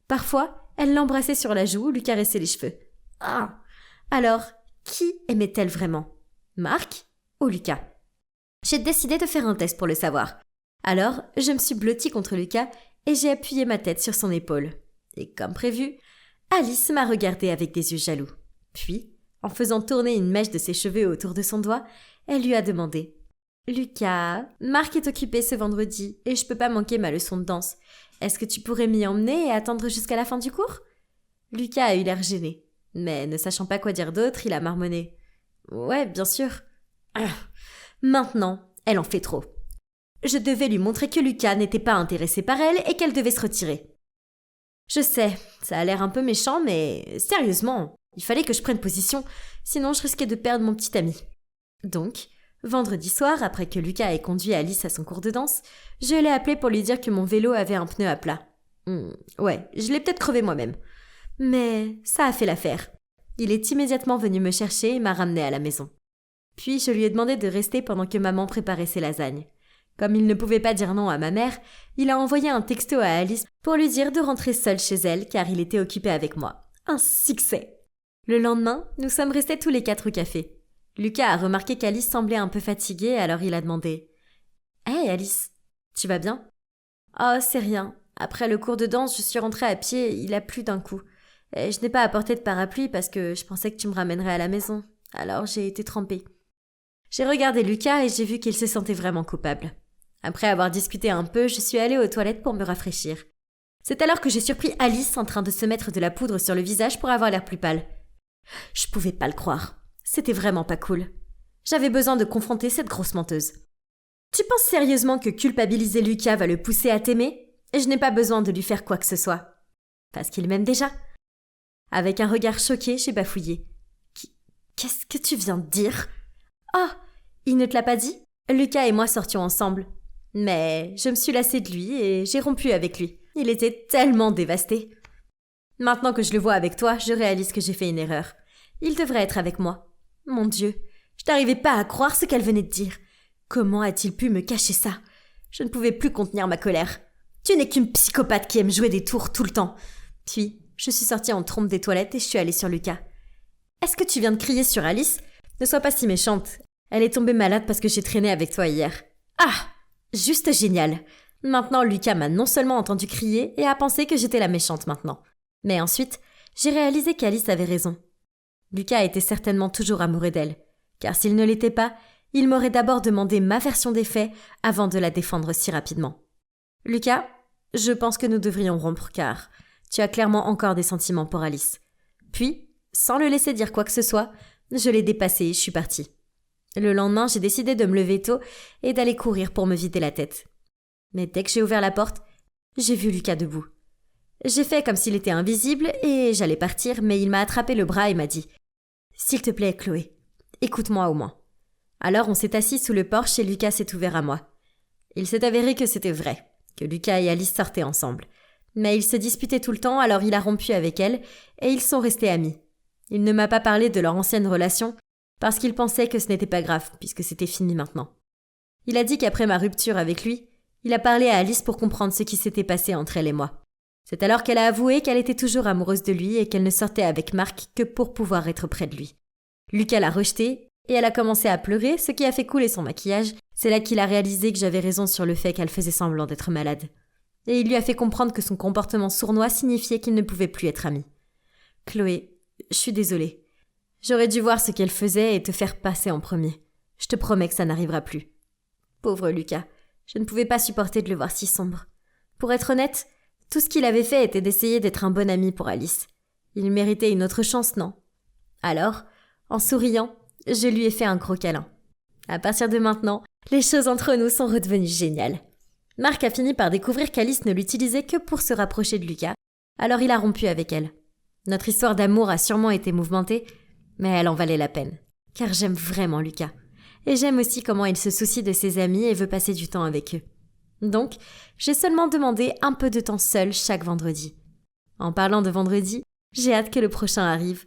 [SPEAKER 1] Parfois, elle l'embrassait sur la joue ou lui caressait les cheveux. Ah ! Alors, qui aimait-elle vraiment ? Marc ou Lucas ? J'ai décidé de faire un test pour le savoir. Alors, je me suis blottie contre Lucas et j'ai appuyé ma tête sur son épaule. Et comme prévu, Alice m'a regardée avec des yeux jaloux. Puis, en faisant tourner une mèche de ses cheveux autour de son doigt, elle lui a demandé « Lucas, Marc est occupé ce vendredi et je peux pas manquer ma leçon de danse. Est-ce que tu pourrais m'y emmener et attendre jusqu'à la fin du cours ?» Lucas a eu l'air gêné, mais ne sachant pas quoi dire d'autre, il a marmonné « Ouais, bien sûr. » Maintenant, elle en fait trop. Je devais lui montrer que Lucas n'était pas intéressé par elle et qu'elle devait se retirer. Je sais, ça a l'air un peu méchant, mais sérieusement, il fallait que je prenne position, sinon je risquais de perdre mon petit ami. Donc, vendredi soir, après que Lucas ait conduit Alice à son cours de danse, je l'ai appelé pour lui dire que mon vélo avait un pneu à plat. Ouais, je l'ai peut-être crevé moi-même. Mais ça a fait l'affaire. Il est immédiatement venu me chercher et m'a ramené à la maison. Puis je lui ai demandé de rester pendant que maman préparait ses lasagnes. Comme il ne pouvait pas dire non à ma mère, il a envoyé un texto à Alice pour lui dire de rentrer seule chez elle car il était occupé avec moi. Un succès! Le lendemain, nous sommes restés tous les 4 au café. Lucas a remarqué qu'Alice semblait un peu fatiguée, alors il a demandé « Hey Alice, tu vas bien ?»« Oh, c'est rien. Après le cours de danse, je suis rentrée à pied, il a plu d'un coup. Et je n'ai pas apporté de parapluie parce que je pensais que tu me ramènerais à la maison. Alors j'ai été trempée. » J'ai regardé Lucas et j'ai vu qu'il se sentait vraiment coupable. Après avoir discuté un peu, je suis allée aux toilettes pour me rafraîchir. C'est alors que j'ai surpris Alice en train de se mettre de la poudre sur le visage pour avoir l'air plus pâle. Je pouvais pas le croire. C'était vraiment pas cool. J'avais besoin de confronter cette grosse menteuse. Tu penses sérieusement que culpabiliser Lucas va le pousser à t'aimer ? Et je n'ai pas besoin de lui faire quoi que ce soit. Parce qu'il m'aime déjà. Avec un regard choqué, j'ai bafouillé. Qu'est-ce que tu viens de dire ? Oh, il ne te l'a pas dit ? Lucas et moi sortions ensemble. Mais je me suis lassée de lui et j'ai rompu avec lui. Il était tellement dévasté. Maintenant que je le vois avec toi, je réalise que j'ai fait une erreur. Il devrait être avec moi. Mon Dieu, je n'arrivais pas à croire ce qu'elle venait de dire. Comment a-t-il pu me cacher ça ? Je ne pouvais plus contenir ma colère. Tu n'es qu'une psychopathe qui aime jouer des tours tout le temps. Puis, je suis sortie en trompe des toilettes et je suis allée sur Lucas. Est-ce que tu viens de crier sur Alice ? Ne sois pas si méchante. Elle est tombée malade parce que j'ai traîné avec toi hier. Ah ! Juste génial. Maintenant, Lucas m'a non seulement entendu crier et a pensé que j'étais la méchante maintenant. Mais ensuite, j'ai réalisé qu'Alice avait raison. Lucas était certainement toujours amoureux d'elle. Car s'il ne l'était pas, il m'aurait d'abord demandé ma version des faits avant de la défendre si rapidement. Lucas, je pense que nous devrions rompre car tu as clairement encore des sentiments pour Alice. Puis, sans le laisser dire quoi que ce soit, je l'ai dépassé et je suis partie. Le lendemain, j'ai décidé de me lever tôt et d'aller courir pour me vider la tête. Mais dès que j'ai ouvert la porte, j'ai vu Lucas debout. J'ai fait comme s'il était invisible et j'allais partir, mais il m'a attrapé le bras et m'a dit « S'il te plaît, Chloé, écoute-moi au moins. » Alors on s'est assis sous le porche et Lucas s'est ouvert à moi. Il s'est avéré que c'était vrai, que Lucas et Alice sortaient ensemble. Mais ils se disputaient tout le temps, alors il a rompu avec elle et ils sont restés amis. Il ne m'a pas parlé de leur ancienne relation parce qu'il pensait que ce n'était pas grave puisque c'était fini maintenant. Il a dit qu'après ma rupture avec lui, il a parlé à Alice pour comprendre ce qui s'était passé entre elle et moi. C'est alors qu'elle a avoué qu'elle était toujours amoureuse de lui et qu'elle ne sortait avec Marc que pour pouvoir être près de lui. Lucas l'a rejetée et elle a commencé à pleurer, ce qui a fait couler son maquillage. C'est là qu'il a réalisé que j'avais raison sur le fait qu'elle faisait semblant d'être malade. Et il lui a fait comprendre que son comportement sournois signifiait qu'il ne pouvait plus être ami. « Chloé, je suis désolée. J'aurais dû voir ce qu'elle faisait et te faire passer en premier. Je te promets que ça n'arrivera plus. » Pauvre Lucas, je ne pouvais pas supporter de le voir si sombre. Pour être honnête, tout ce qu'il avait fait était d'essayer d'être un bon ami pour Alice. Il méritait une autre chance, non ? Alors, en souriant, je lui ai fait un gros câlin. À partir de maintenant, les choses entre nous sont redevenues géniales. Marc a fini par découvrir qu'Alice ne l'utilisait que pour se rapprocher de Lucas, alors il a rompu avec elle. Notre histoire d'amour a sûrement été mouvementée, mais elle en valait la peine, car j'aime vraiment Lucas. Et j'aime aussi comment il se soucie de ses amis et veut passer du temps avec eux. Donc, j'ai seulement demandé un peu de temps seul chaque vendredi. En parlant de vendredi, j'ai hâte que le prochain arrive.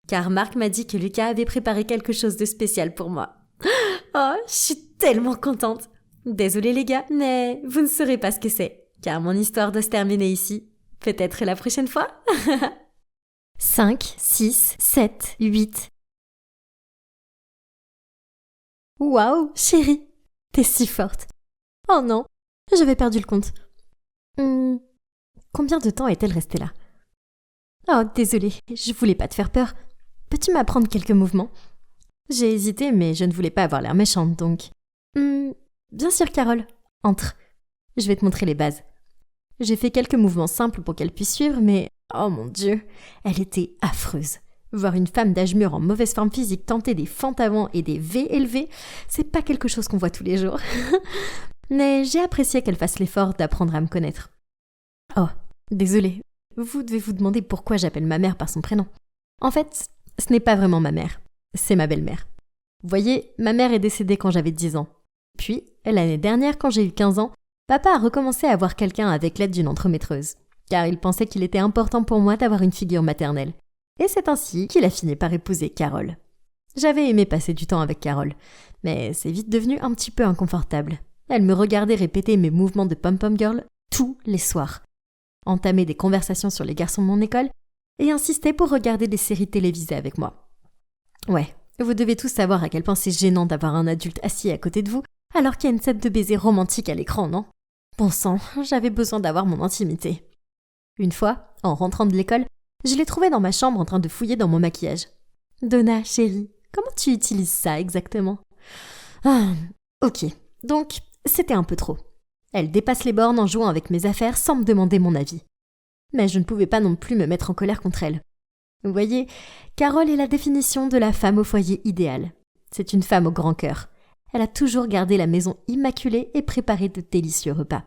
[SPEAKER 1] Car Marc m'a dit que Lucas avait préparé quelque chose de spécial pour moi. Oh, je suis tellement contente. Désolée les gars, mais vous ne saurez pas ce que c'est, car mon histoire doit se terminer ici. Peut-être la prochaine fois. 5, 6, 7, 8. Waouh, chérie, t'es si forte. Oh non, j'avais perdu le compte. Combien de temps est-elle restée là ? Oh, désolée, je voulais pas te faire peur. Peux-tu m'apprendre quelques mouvements ? J'ai hésité, mais je ne voulais pas avoir l'air méchante, donc... Bien sûr, Carole. Entre. Je vais te montrer les bases. J'ai fait quelques mouvements simples pour qu'elle puisse suivre, mais... Oh mon Dieu, elle était affreuse. Voir une femme d'âge mûr en mauvaise forme physique tenter des fentes avant et des V élevés, c'est pas quelque chose qu'on voit tous les jours. Mais j'ai apprécié qu'elle fasse l'effort d'apprendre à me connaître. Oh, désolée. Vous devez vous demander pourquoi j'appelle ma mère par son prénom. En fait, ce n'est pas vraiment ma mère. C'est ma belle-mère. Vous voyez, ma mère est décédée quand j'avais 10 ans. Puis, l'année dernière, quand j'ai eu 15 ans, papa a recommencé à voir quelqu'un avec l'aide d'une entremaîtreuse. car il pensait qu'il était important pour moi d'avoir une figure maternelle. Et c'est ainsi qu'il a fini par épouser Carole. J'avais aimé passer du temps avec Carole, mais c'est vite devenu un petit peu inconfortable. Elle me regardait répéter mes mouvements de pom-pom girl tous les soirs, entamer des conversations sur les garçons de mon école et insister pour regarder des séries télévisées avec moi. Ouais, vous devez tous savoir à quel point c'est gênant d'avoir un adulte assis à côté de vous alors qu'il y a une scène de baiser romantique à l'écran, non ? Bon sang, j'avais besoin d'avoir mon intimité. Une fois, en rentrant de l'école, je l'ai trouvé dans ma chambre en train de fouiller dans mon maquillage. « Donna, chérie, comment tu utilises ça exactement ?» Ah, ok, donc c'était un peu trop. Elle dépasse les bornes en jouant avec mes affaires sans me demander mon avis. Mais je ne pouvais pas non plus me mettre en colère contre elle. Vous voyez, Carole est la définition de la femme au foyer idéale. C'est une femme au grand cœur. Elle a toujours gardé la maison immaculée et préparé de délicieux repas.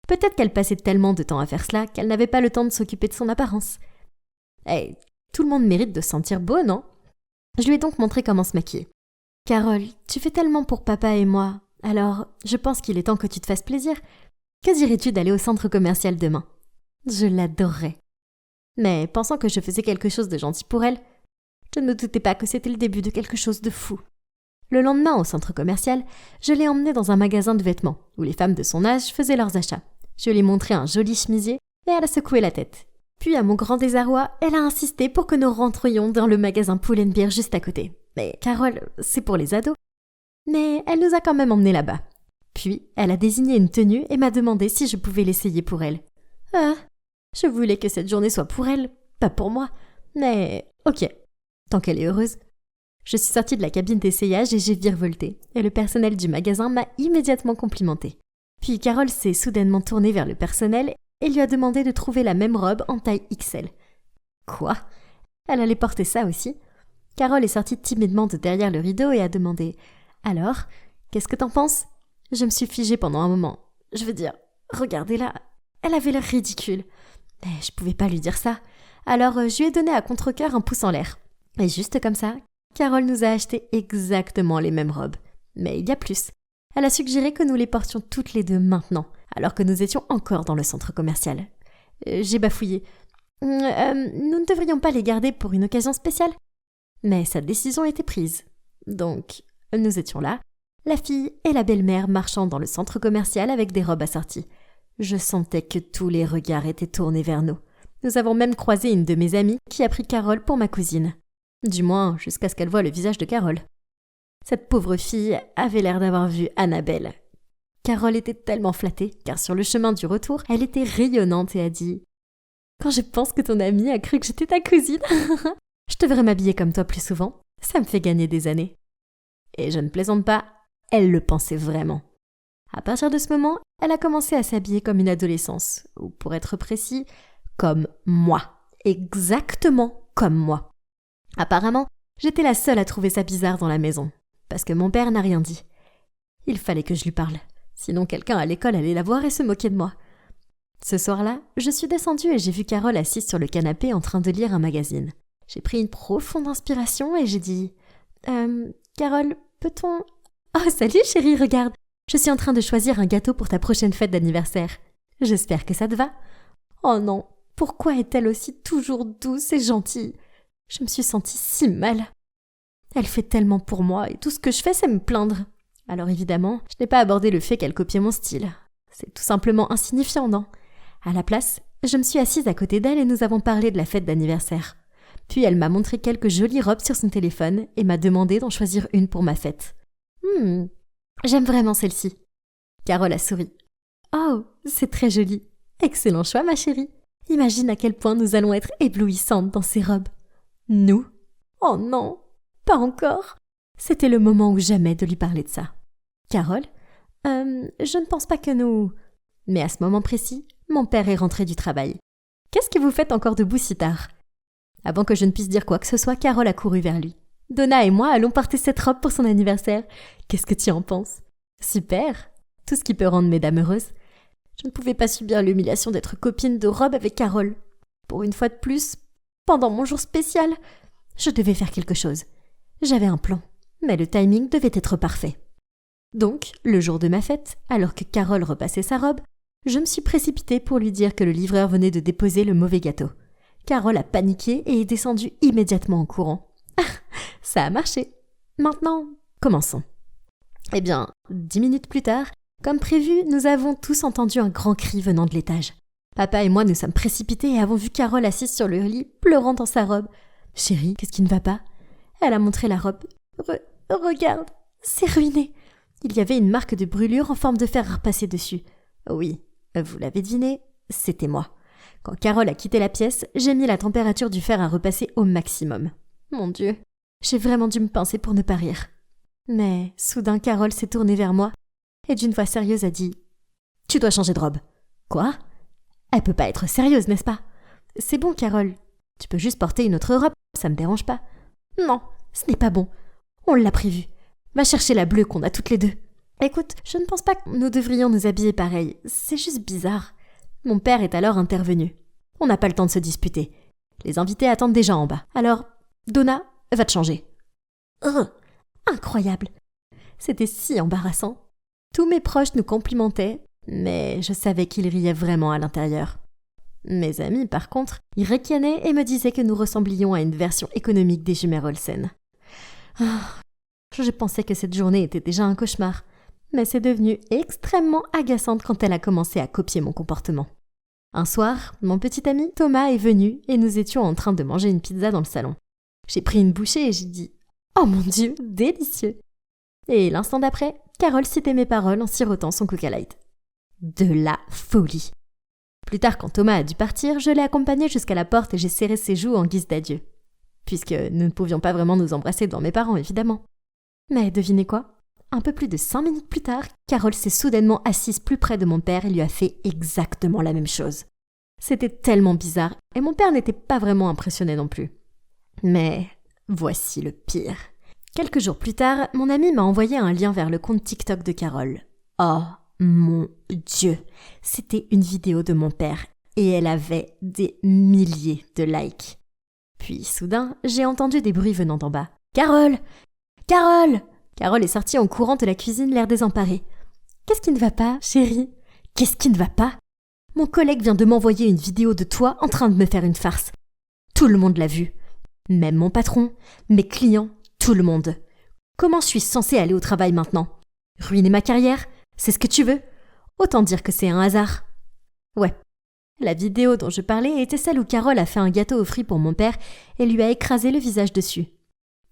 [SPEAKER 1] Peut-être qu'elle passait tellement de temps à faire cela qu'elle n'avait pas le temps de s'occuper de son apparence. Hey, tout le monde mérite de se sentir beau, non ? Je lui ai donc montré comment se maquiller. « Carole, tu fais tellement pour papa et moi, alors je pense qu'il est temps que tu te fasses plaisir. Que dirais-tu d'aller au centre commercial demain ?» Je l'adorerais. Mais pensant que je faisais quelque chose de gentil pour elle, je ne me doutais pas que c'était le début de quelque chose de fou. Le lendemain, au centre commercial, je l'ai emmenée dans un magasin de vêtements, où les femmes de son âge faisaient leurs achats. Je lui ai montré un joli chemisier, et elle a secoué la tête. Puis, à mon grand désarroi, elle a insisté pour que nous rentrions dans le magasin Pull & Bear juste à côté. Mais Carole, c'est pour les ados. Mais elle nous a quand même emmenés là-bas. Puis, elle a désigné une tenue et m'a demandé si je pouvais l'essayer pour elle. Ah, je voulais que cette journée soit pour elle, pas pour moi. Mais ok, tant qu'elle est heureuse. Je suis sortie de la cabine d'essayage et j'ai virevolté, et le personnel du magasin m'a immédiatement complimenté. Puis Carole s'est soudainement tournée vers le personnel et lui a demandé de trouver la même robe en taille XL. Quoi ? Elle allait porter ça aussi ? Carole est sortie timidement de derrière le rideau et a demandé « Alors, qu'est-ce que t'en penses ?» Je me suis figée pendant un moment. Je veux dire, regardez-la, elle avait l'air ridicule. Mais je pouvais pas lui dire ça. Alors je lui ai donné à contre-cœur un pouce en l'air. Et juste comme ça, Carole nous a acheté exactement les mêmes robes. Mais il y a plus. Elle a suggéré que nous les portions toutes les deux maintenant, alors que nous étions encore dans le centre commercial. J'ai bafouillé. Nous ne devrions pas les garder pour une occasion spéciale. Mais sa décision était prise. Donc, nous étions là, la fille et la belle-mère marchant dans le centre commercial avec des robes assorties. Je sentais que tous les regards étaient tournés vers nous. Nous avons même croisé une de mes amies qui a pris Carole pour ma cousine. Du moins, jusqu'à ce qu'elle voie le visage de Carole. Cette pauvre fille avait l'air d'avoir vu Annabelle. Carole était tellement flattée, car sur le chemin du retour, elle était rayonnante et a dit « Quand je pense que ton amie a cru que j'étais ta cousine, je devrais m'habiller comme toi plus souvent, ça me fait gagner des années. » Et je ne plaisante pas, elle le pensait vraiment. À partir de ce moment, elle a commencé à s'habiller comme une adolescence, ou pour être précis, comme moi. Exactement comme moi. Apparemment, j'étais la seule à trouver ça bizarre dans la maison, parce que mon père n'a rien dit. Il fallait que je lui parle, sinon quelqu'un à l'école allait la voir et se moquer de moi. Ce soir-là, je suis descendue et j'ai vu Carole assise sur le canapé en train de lire un magazine. J'ai pris une profonde inspiration et j'ai dit « Carole, peut-on… » « Oh, salut chérie, regarde, je suis en train de choisir un gâteau pour ta prochaine fête d'anniversaire. J'espère que ça te va. » Oh non, pourquoi est-elle aussi toujours douce et gentille ? Je me suis sentie si mal. Elle fait tellement pour moi et tout ce que je fais, c'est me plaindre. Alors évidemment, je n'ai pas abordé le fait qu'elle copiait mon style. C'est tout simplement insignifiant, non ? À la place, je me suis assise à côté d'elle et nous avons parlé de la fête d'anniversaire. Puis elle m'a montré quelques jolies robes sur son téléphone et m'a demandé d'en choisir une pour ma fête. J'aime vraiment celle-ci. Carole a souri. Oh, c'est très joli. Excellent choix, ma chérie. Imagine à quel point nous allons être éblouissantes dans ces robes. Nous ? Oh non, pas encore. C'était le moment ou jamais de lui parler de ça. Carole, je ne pense pas que nous… Mais à ce moment précis, mon père est rentré du travail. Qu'est-ce que vous faites encore debout si tard ? Avant que je ne puisse dire quoi que ce soit, Carole a couru vers lui. Donna et moi allons porter cette robe pour son anniversaire. Qu'est-ce que tu en penses ? Super ! Tout ce qui peut rendre mesdames heureuses. Je ne pouvais pas subir l'humiliation d'être copine de robe avec Carole. Pour une fois de plus, pendant mon jour spécial, je devais faire quelque chose. J'avais un plan, mais le timing devait être parfait. Donc, le jour de ma fête, alors que Carole repassait sa robe, Je me suis précipitée pour lui dire que le livreur venait de déposer le mauvais gâteau. Carole a paniqué et est descendue immédiatement en courant. Ça a marché. Maintenant, commençons. 10 minutes plus tard, comme prévu, nous avons tous entendu un grand cri venant de l'étage. Papa et moi nous sommes précipités et avons vu Carole assise sur le lit, pleurant dans sa robe. « Chérie, qu'est-ce qui ne va pas ?» Elle a montré la robe. Regarde, c'est ruiné. Il y avait une marque de brûlure en forme de fer à repasser dessus. Oui, vous l'avez deviné, c'était moi. Quand Carole a quitté la pièce, j'ai mis la température du fer à repasser au maximum. Mon Dieu, j'ai vraiment dû me pincer pour ne pas rire. Mais soudain, Carole s'est tournée vers moi et d'une voix sérieuse a dit « Tu dois changer de robe. » Quoi ? Elle peut pas être sérieuse, n'est-ce pas ? C'est bon, Carole. Tu peux juste porter une autre robe, ça me dérange pas. Non, ce n'est pas bon. On l'a prévu. Va chercher la bleue qu'on a toutes les deux. Écoute, je ne pense pas que nous devrions nous habiller pareil. C'est juste bizarre. Mon père est alors intervenu. On n'a pas le temps de se disputer. Les invités attendent déjà en bas. Alors, Donna, va te changer. Incroyable. C'était si embarrassant. Tous mes proches nous complimentaient, mais je savais qu'ils riaient vraiment à l'intérieur. Mes amis, par contre, ils ricanaient et me disaient que nous ressemblions à une version économique des jumelles Olsen. Je pensais que cette journée était déjà un cauchemar, mais c'est devenu extrêmement agaçante quand elle a commencé à copier mon comportement. Un soir, mon petit ami Thomas est venu et nous étions en train de manger une pizza dans le salon. J'ai pris une bouchée et j'ai dit « Oh mon Dieu, délicieux !» Et l'instant d'après, Carole citait mes paroles en sirotant son Coca Light. De la folie. Plus tard, quand Thomas a dû partir, je l'ai accompagné jusqu'à la porte et j'ai serré ses joues en guise d'adieu. Puisque nous ne pouvions pas vraiment nous embrasser devant mes parents, évidemment. Mais devinez quoi ? Un peu plus de 5 minutes plus tard, Carole s'est soudainement assise plus près de mon père et lui a fait exactement la même chose. C'était tellement bizarre et mon père n'était pas vraiment impressionné non plus. Mais voici le pire. Quelques jours plus tard, mon ami m'a envoyé un lien vers le compte TikTok de Carole. Oh mon Dieu, c'était une vidéo de mon père et elle avait des milliers de likes. Puis soudain, j'ai entendu des bruits venant d'en bas. « Carole ! Carole !» Carole est sortie en courant de la cuisine, l'air désemparée. « Qu'est-ce qui ne va pas, chérie ? Qu'est-ce qui ne va pas ? Mon collègue vient de m'envoyer une vidéo de toi en train de me faire une farce. Tout le monde l'a vue. Même mon patron, mes clients, tout le monde. Comment suis-je censée aller au travail maintenant ? Ruiner ma carrière ? C'est ce que tu veux ? Autant dire que c'est un hasard. » Ouais. La vidéo dont je parlais était celle où Carole a fait un gâteau aux fruits pour mon père et lui a écrasé le visage dessus.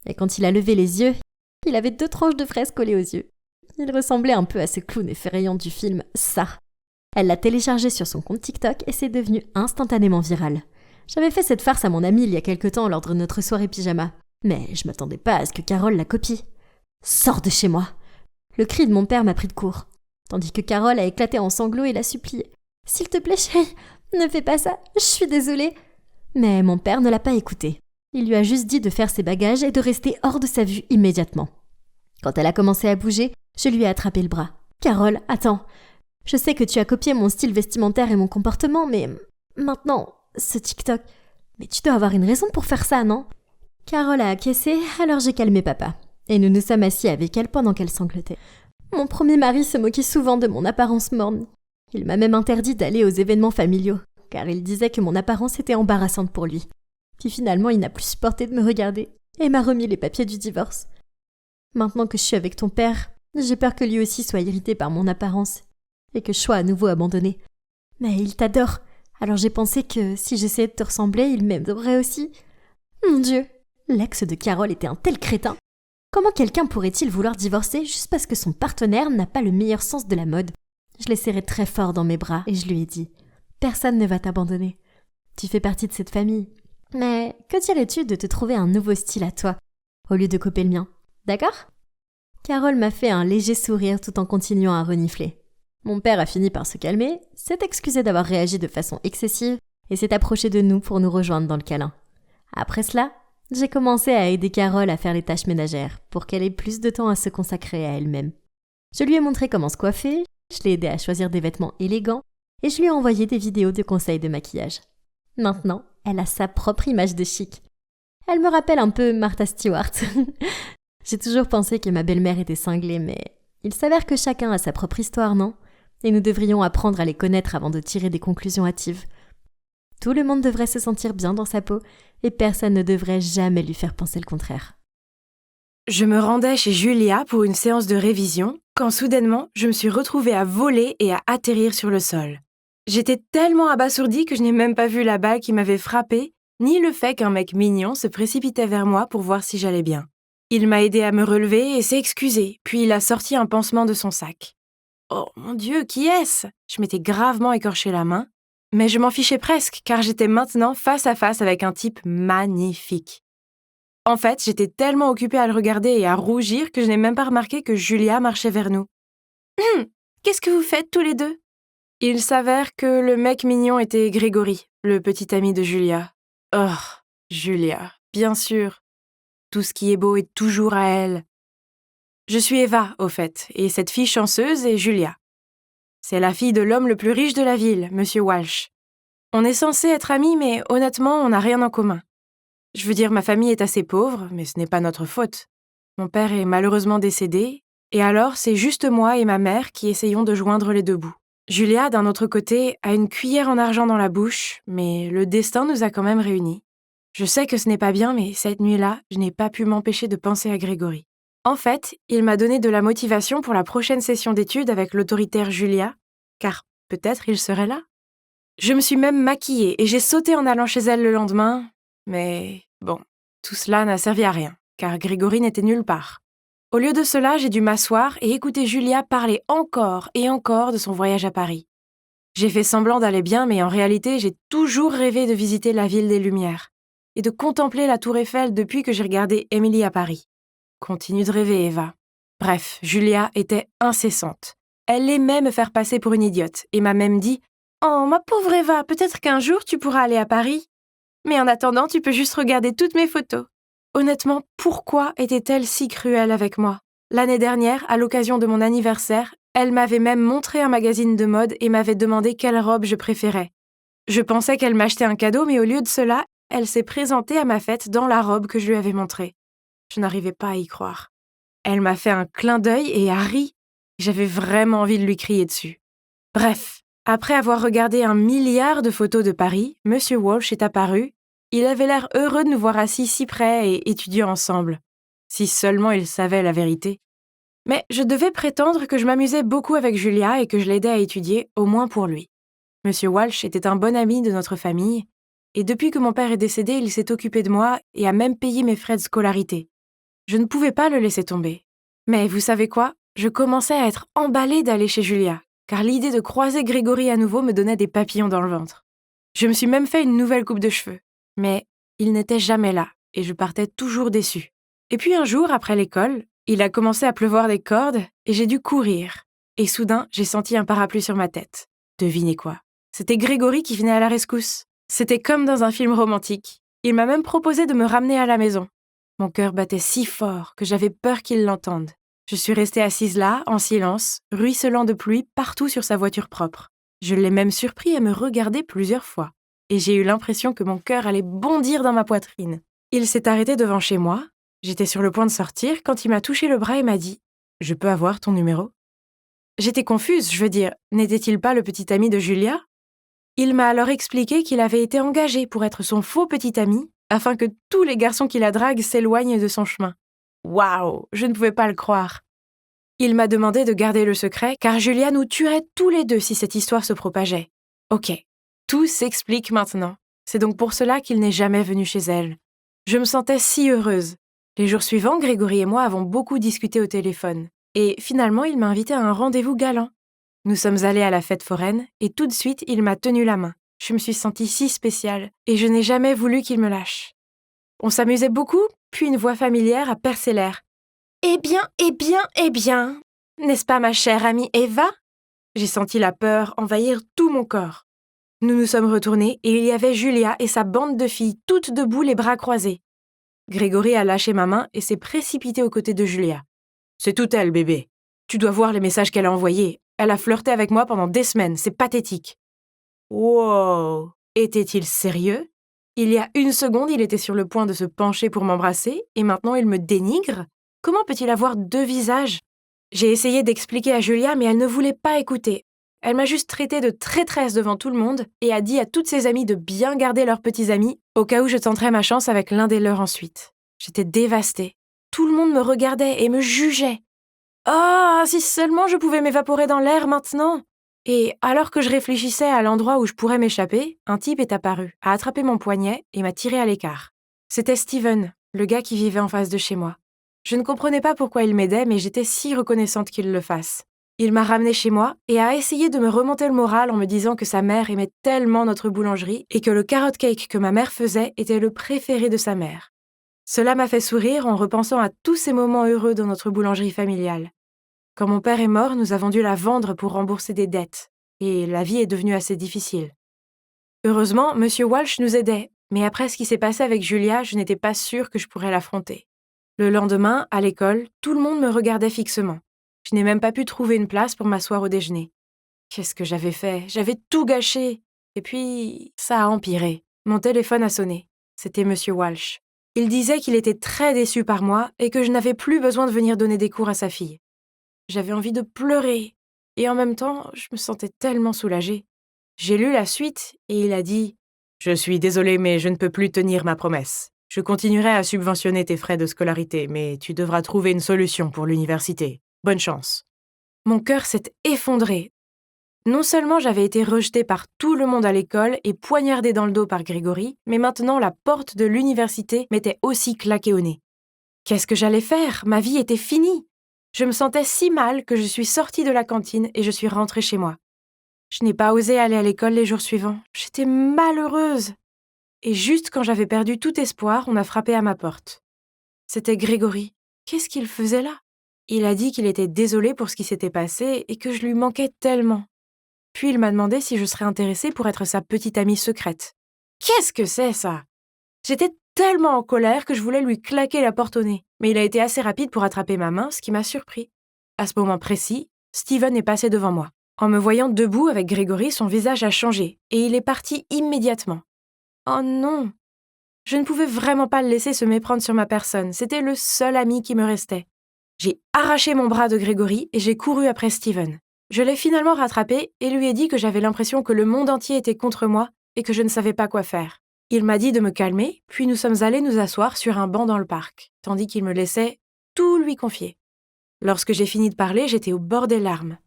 [SPEAKER 1] Et quand il a levé les yeux, il avait 2 tranches de fraises collées aux yeux. Il ressemblait un peu à ce clown effrayant du film Ça. Elle l'a téléchargé sur son compte TikTok et c'est devenu instantanément viral. J'avais fait cette farce à mon ami il y a quelque temps lors de notre soirée pyjama. Mais je m'attendais pas à ce que Carole la copie. « Sors de chez moi !» Le cri de mon père m'a pris de court, tandis que Carole a éclaté en sanglots et l'a supplié. « S'il te plaît, chérie, ne fais pas ça, je suis désolée. » Mais mon père ne l'a pas écouté. Il lui a juste dit de faire ses bagages et de rester hors de sa vue immédiatement. Quand elle a commencé à bouger, je lui ai attrapé le bras. « Carole, attends. Je sais que tu as copié mon style vestimentaire et mon comportement, mais maintenant, ce TikTok... Mais tu dois avoir une raison pour faire ça, non ?» Carole a acquiescé, alors j'ai calmé papa. Et nous nous sommes assis avec elle pendant qu'elle sanglotait. Mon premier mari se moquait souvent de mon apparence morne. Il m'a même interdit d'aller aux événements familiaux, car il disait que mon apparence était embarrassante pour lui. Puis finalement, il n'a plus supporté de me regarder et m'a remis les papiers du divorce. Maintenant que je suis avec ton père, j'ai peur que lui aussi soit irrité par mon apparence et que je sois à nouveau abandonnée. Mais il t'adore, alors j'ai pensé que si j'essayais de te ressembler, il m'aimerait aussi. Mon Dieu, l'ex de Carole était un tel crétin. Comment quelqu'un pourrait-il vouloir divorcer juste parce que son partenaire n'a pas le meilleur sens de la mode ? Je l'ai serré très fort dans mes bras et je lui ai dit « Personne ne va t'abandonner. Tu fais partie de cette famille. Mais que dirais-tu de te trouver un nouveau style à toi, au lieu de copier le mien ? D'accord ?» Carole m'a fait un léger sourire tout en continuant à renifler. Mon père a fini par se calmer, s'est excusé d'avoir réagi de façon excessive et s'est approché de nous pour nous rejoindre dans le câlin. Après cela, j'ai commencé à aider Carole à faire les tâches ménagères pour qu'elle ait plus de temps à se consacrer à elle-même. Je lui ai montré comment se coiffer, je l'ai aidée à choisir des vêtements élégants et je lui ai envoyé des vidéos de conseils de maquillage. Maintenant, elle a sa propre image de chic. Elle me rappelle un peu Martha Stewart. J'ai toujours pensé que ma belle-mère était cinglée, mais il s'avère que chacun a sa propre histoire, non ? et nous devrions apprendre à les connaître avant de tirer des conclusions hâtives. Tout le monde devrait se sentir bien dans sa peau, et personne ne devrait jamais lui faire penser le contraire.
[SPEAKER 3] Je me rendais chez Julia pour une séance de révision, quand soudainement, je me suis retrouvée à voler et à atterrir sur le sol. J'étais tellement abasourdie que je n'ai même pas vu la balle qui m'avait frappée, ni le fait qu'un mec mignon se précipitait vers moi pour voir si j'allais bien. Il m'a aidé à me relever et s'est excusé, puis il a sorti un pansement de son sac. Oh mon Dieu, qui est-ce? Je m'étais gravement écorché la main, mais je m'en fichais presque car j'étais maintenant face à face avec un type magnifique. En fait, j'étais tellement occupée à le regarder et à rougir que je n'ai même pas remarqué que Julia marchait vers nous. Qu'est-ce que vous faites tous les deux? Il s'avère que le mec mignon était Grégory, le petit ami de Julia. Oh, Julia, bien sûr. Tout ce qui est beau est toujours à elle. Je suis Eva, au fait, et cette fille chanceuse est Julia. C'est la fille de l'homme le plus riche de la ville, Monsieur Walsh. On est censé être amis, mais honnêtement, on n'a rien en commun. Je veux dire, ma famille est assez pauvre, mais ce n'est pas notre faute. Mon père est malheureusement décédé, et alors c'est juste moi et ma mère qui essayons de joindre les deux bouts. Julia, d'un autre côté, a une cuillère en argent dans la bouche, mais le destin nous a quand même réunis. Je sais que ce n'est pas bien, mais cette nuit-là, je n'ai pas pu m'empêcher de penser à Grégory. En fait, il m'a donné de la motivation pour la prochaine session d'études avec l'autoritaire Julia, car peut-être il serait là. Je me suis même maquillée et j'ai sauté en allant chez elle le lendemain, mais bon, tout cela n'a servi à rien, car Grégory n'était nulle part. Au lieu de cela, j'ai dû m'asseoir et écouter Julia parler encore et encore de son voyage à Paris. J'ai fait semblant d'aller bien, mais en réalité, j'ai toujours rêvé de visiter la ville des Lumières et de contempler la tour Eiffel depuis que j'ai regardé Émilie à Paris. Continue de rêver, Eva. Bref, Julia était incessante. Elle aimait me faire passer pour une idiote et m'a même dit « Oh, ma pauvre Eva, peut-être qu'un jour tu pourras aller à Paris. Mais en attendant, tu peux juste regarder toutes mes photos. » Honnêtement, pourquoi était-elle si cruelle avec moi? L'année dernière, à l'occasion de mon anniversaire, elle m'avait même montré un magazine de mode et m'avait demandé quelle robe je préférais. Je pensais qu'elle m'achetait un cadeau, mais au lieu de cela, elle s'est présentée à ma fête dans la robe que je lui avais montrée. Je n'arrivais pas à y croire. Elle m'a fait un clin d'œil et a ri. J'avais vraiment envie de lui crier dessus. Bref, après avoir regardé 1 milliard de photos de Paris, Monsieur Walsh est apparu. Il avait l'air heureux de nous voir assis si près et étudiant ensemble. Si seulement il savait la vérité. Mais je devais prétendre que je m'amusais beaucoup avec Julia et que je l'aidais à étudier, au moins pour lui. Monsieur Walsh était un bon ami de notre famille, et depuis que mon père est décédé, il s'est occupé de moi et a même payé mes frais de scolarité. Je ne pouvais pas le laisser tomber. Mais vous savez quoi? Je commençais à être emballée d'aller chez Julia, car l'idée de croiser Grégory à nouveau me donnait des papillons dans le ventre. Je me suis même fait une nouvelle coupe de cheveux. Mais il n'était jamais là, et je partais toujours déçue. Et puis un jour, après l'école, il a commencé à pleuvoir des cordes, et j'ai dû courir. Et soudain, j'ai senti un parapluie sur ma tête. Devinez quoi? C'était Grégory qui venait à la rescousse. C'était comme dans un film romantique. Il m'a même proposé de me ramener à la maison. Mon cœur battait si fort que j'avais peur qu'il l'entende. Je suis restée assise là, en silence, ruisselant de pluie partout sur sa voiture propre. Je l'ai même surpris à me regarder plusieurs fois. Et j'ai eu l'impression que mon cœur allait bondir dans ma poitrine. Il s'est arrêté devant chez moi. J'étais sur le point de sortir quand il m'a touché le bras et m'a dit « Je peux avoir ton numéro ?» J'étais confuse, je veux dire, n'était-il pas le petit ami de Julia? Il m'a alors expliqué qu'il avait été engagé pour être son faux petit ami, afin que tous les garçons qui la draguent s'éloignent de son chemin. Waouh, je ne pouvais pas le croire. Il m'a demandé de garder le secret, car Julia nous tuerait tous les deux si cette histoire se propageait. Ok. Tout s'explique maintenant. C'est donc pour cela qu'il n'est jamais venu chez elle. Je me sentais si heureuse. Les jours suivants, Grégory et moi avons beaucoup discuté au téléphone. Et finalement, il m'a invité à un rendez-vous galant. Nous sommes allés à la fête foraine et tout de suite, il m'a tenu la main. Je me suis sentie si spéciale et je n'ai jamais voulu qu'il me lâche. On s'amusait beaucoup, puis une voix familière a percé l'air. « Eh bien, eh bien, eh bien, n'est-ce pas ma chère amie Eva ?» J'ai senti la peur envahir tout mon corps. Nous nous sommes retournés et il y avait Julia et sa bande de filles, toutes debout, les bras croisés. Grégory a lâché ma main et s'est précipité aux côtés de Julia. « C'est toute elle, bébé. Tu dois voir les messages qu'elle a envoyés. Elle a flirté avec moi pendant des semaines, c'est pathétique. » Wow! Était-il sérieux? Il y a 1 seconde, il était sur le point de se pencher pour m'embrasser et maintenant il me dénigre? Comment peut-il avoir 2 visages? J'ai essayé d'expliquer à Julia, mais elle ne voulait pas écouter. Elle m'a juste traitée de traîtresse devant tout le monde et a dit à toutes ses amies de bien garder leurs petits amis au cas où je tenterais ma chance avec l'un des leurs ensuite. J'étais dévastée. Tout le monde me regardait et me jugeait. Ah, si seulement je pouvais m'évaporer dans l'air maintenant! Et alors que je réfléchissais à l'endroit où je pourrais m'échapper, un type est apparu, a attrapé mon poignet et m'a tiré à l'écart. C'était Steven, le gars qui vivait en face de chez moi. Je ne comprenais pas pourquoi il m'aidait, mais j'étais si reconnaissante qu'il le fasse. Il m'a ramenée chez moi et a essayé de me remonter le moral en me disant que sa mère aimait tellement notre boulangerie et que le carrot cake que ma mère faisait était le préféré de sa mère. Cela m'a fait sourire en repensant à tous ces moments heureux dans notre boulangerie familiale. Quand mon père est mort, nous avons dû la vendre pour rembourser des dettes, et la vie est devenue assez difficile. Heureusement, M. Walsh nous aidait, mais après ce qui s'est passé avec Julia, je n'étais pas sûre que je pourrais l'affronter. Le lendemain, à l'école, tout le monde me regardait fixement. Je n'ai même pas pu trouver une place pour m'asseoir au déjeuner. Qu'est-ce que j'avais fait? J'avais tout gâché. Et puis, ça a empiré. Mon téléphone a sonné. C'était M. Walsh. Il disait qu'il était très déçu par moi et que je n'avais plus besoin de venir donner des cours à sa fille. J'avais envie de pleurer. Et en même temps, je me sentais tellement soulagée. J'ai lu la suite et il a dit « Je suis désolé, mais je ne peux plus tenir ma promesse. Je continuerai à subventionner tes frais de scolarité, mais tu devras trouver une solution pour l'université. Bonne chance. » Mon cœur s'est effondré. Non seulement j'avais été rejetée par tout le monde à l'école et poignardée dans le dos par Grégory, mais maintenant la porte de l'université m'était aussi claquée au nez. Qu'est-ce que j'allais faire? Ma vie était finie. Je me sentais si mal que je suis sortie de la cantine et je suis rentrée chez moi. Je n'ai pas osé aller à l'école les jours suivants. J'étais malheureuse. Et juste quand j'avais perdu tout espoir, on a frappé à ma porte. C'était Grégory. Qu'est-ce qu'il faisait là? Il a dit qu'il était désolé pour ce qui s'était passé et que je lui manquais tellement. Puis il m'a demandé si je serais intéressée pour être sa petite amie secrète. Qu'est-ce que c'est ça? J'étais tellement en colère que je voulais lui claquer la porte au nez, mais il a été assez rapide pour attraper ma main, ce qui m'a surpris. À ce moment précis, Steven est passé devant moi. En me voyant debout avec Grégory, son visage a changé et il est parti immédiatement. Oh non! Je ne pouvais vraiment pas le laisser se méprendre sur ma personne, c'était le seul ami qui me restait. J'ai arraché mon bras de Grégory et j'ai couru après Steven. Je l'ai finalement rattrapé et lui ai dit que j'avais l'impression que le monde entier était contre moi et que je ne savais pas quoi faire. Il m'a dit de me calmer, puis nous sommes allés nous asseoir sur un banc dans le parc, tandis qu'il me laissait tout lui confier. Lorsque j'ai fini de parler, j'étais au bord des larmes.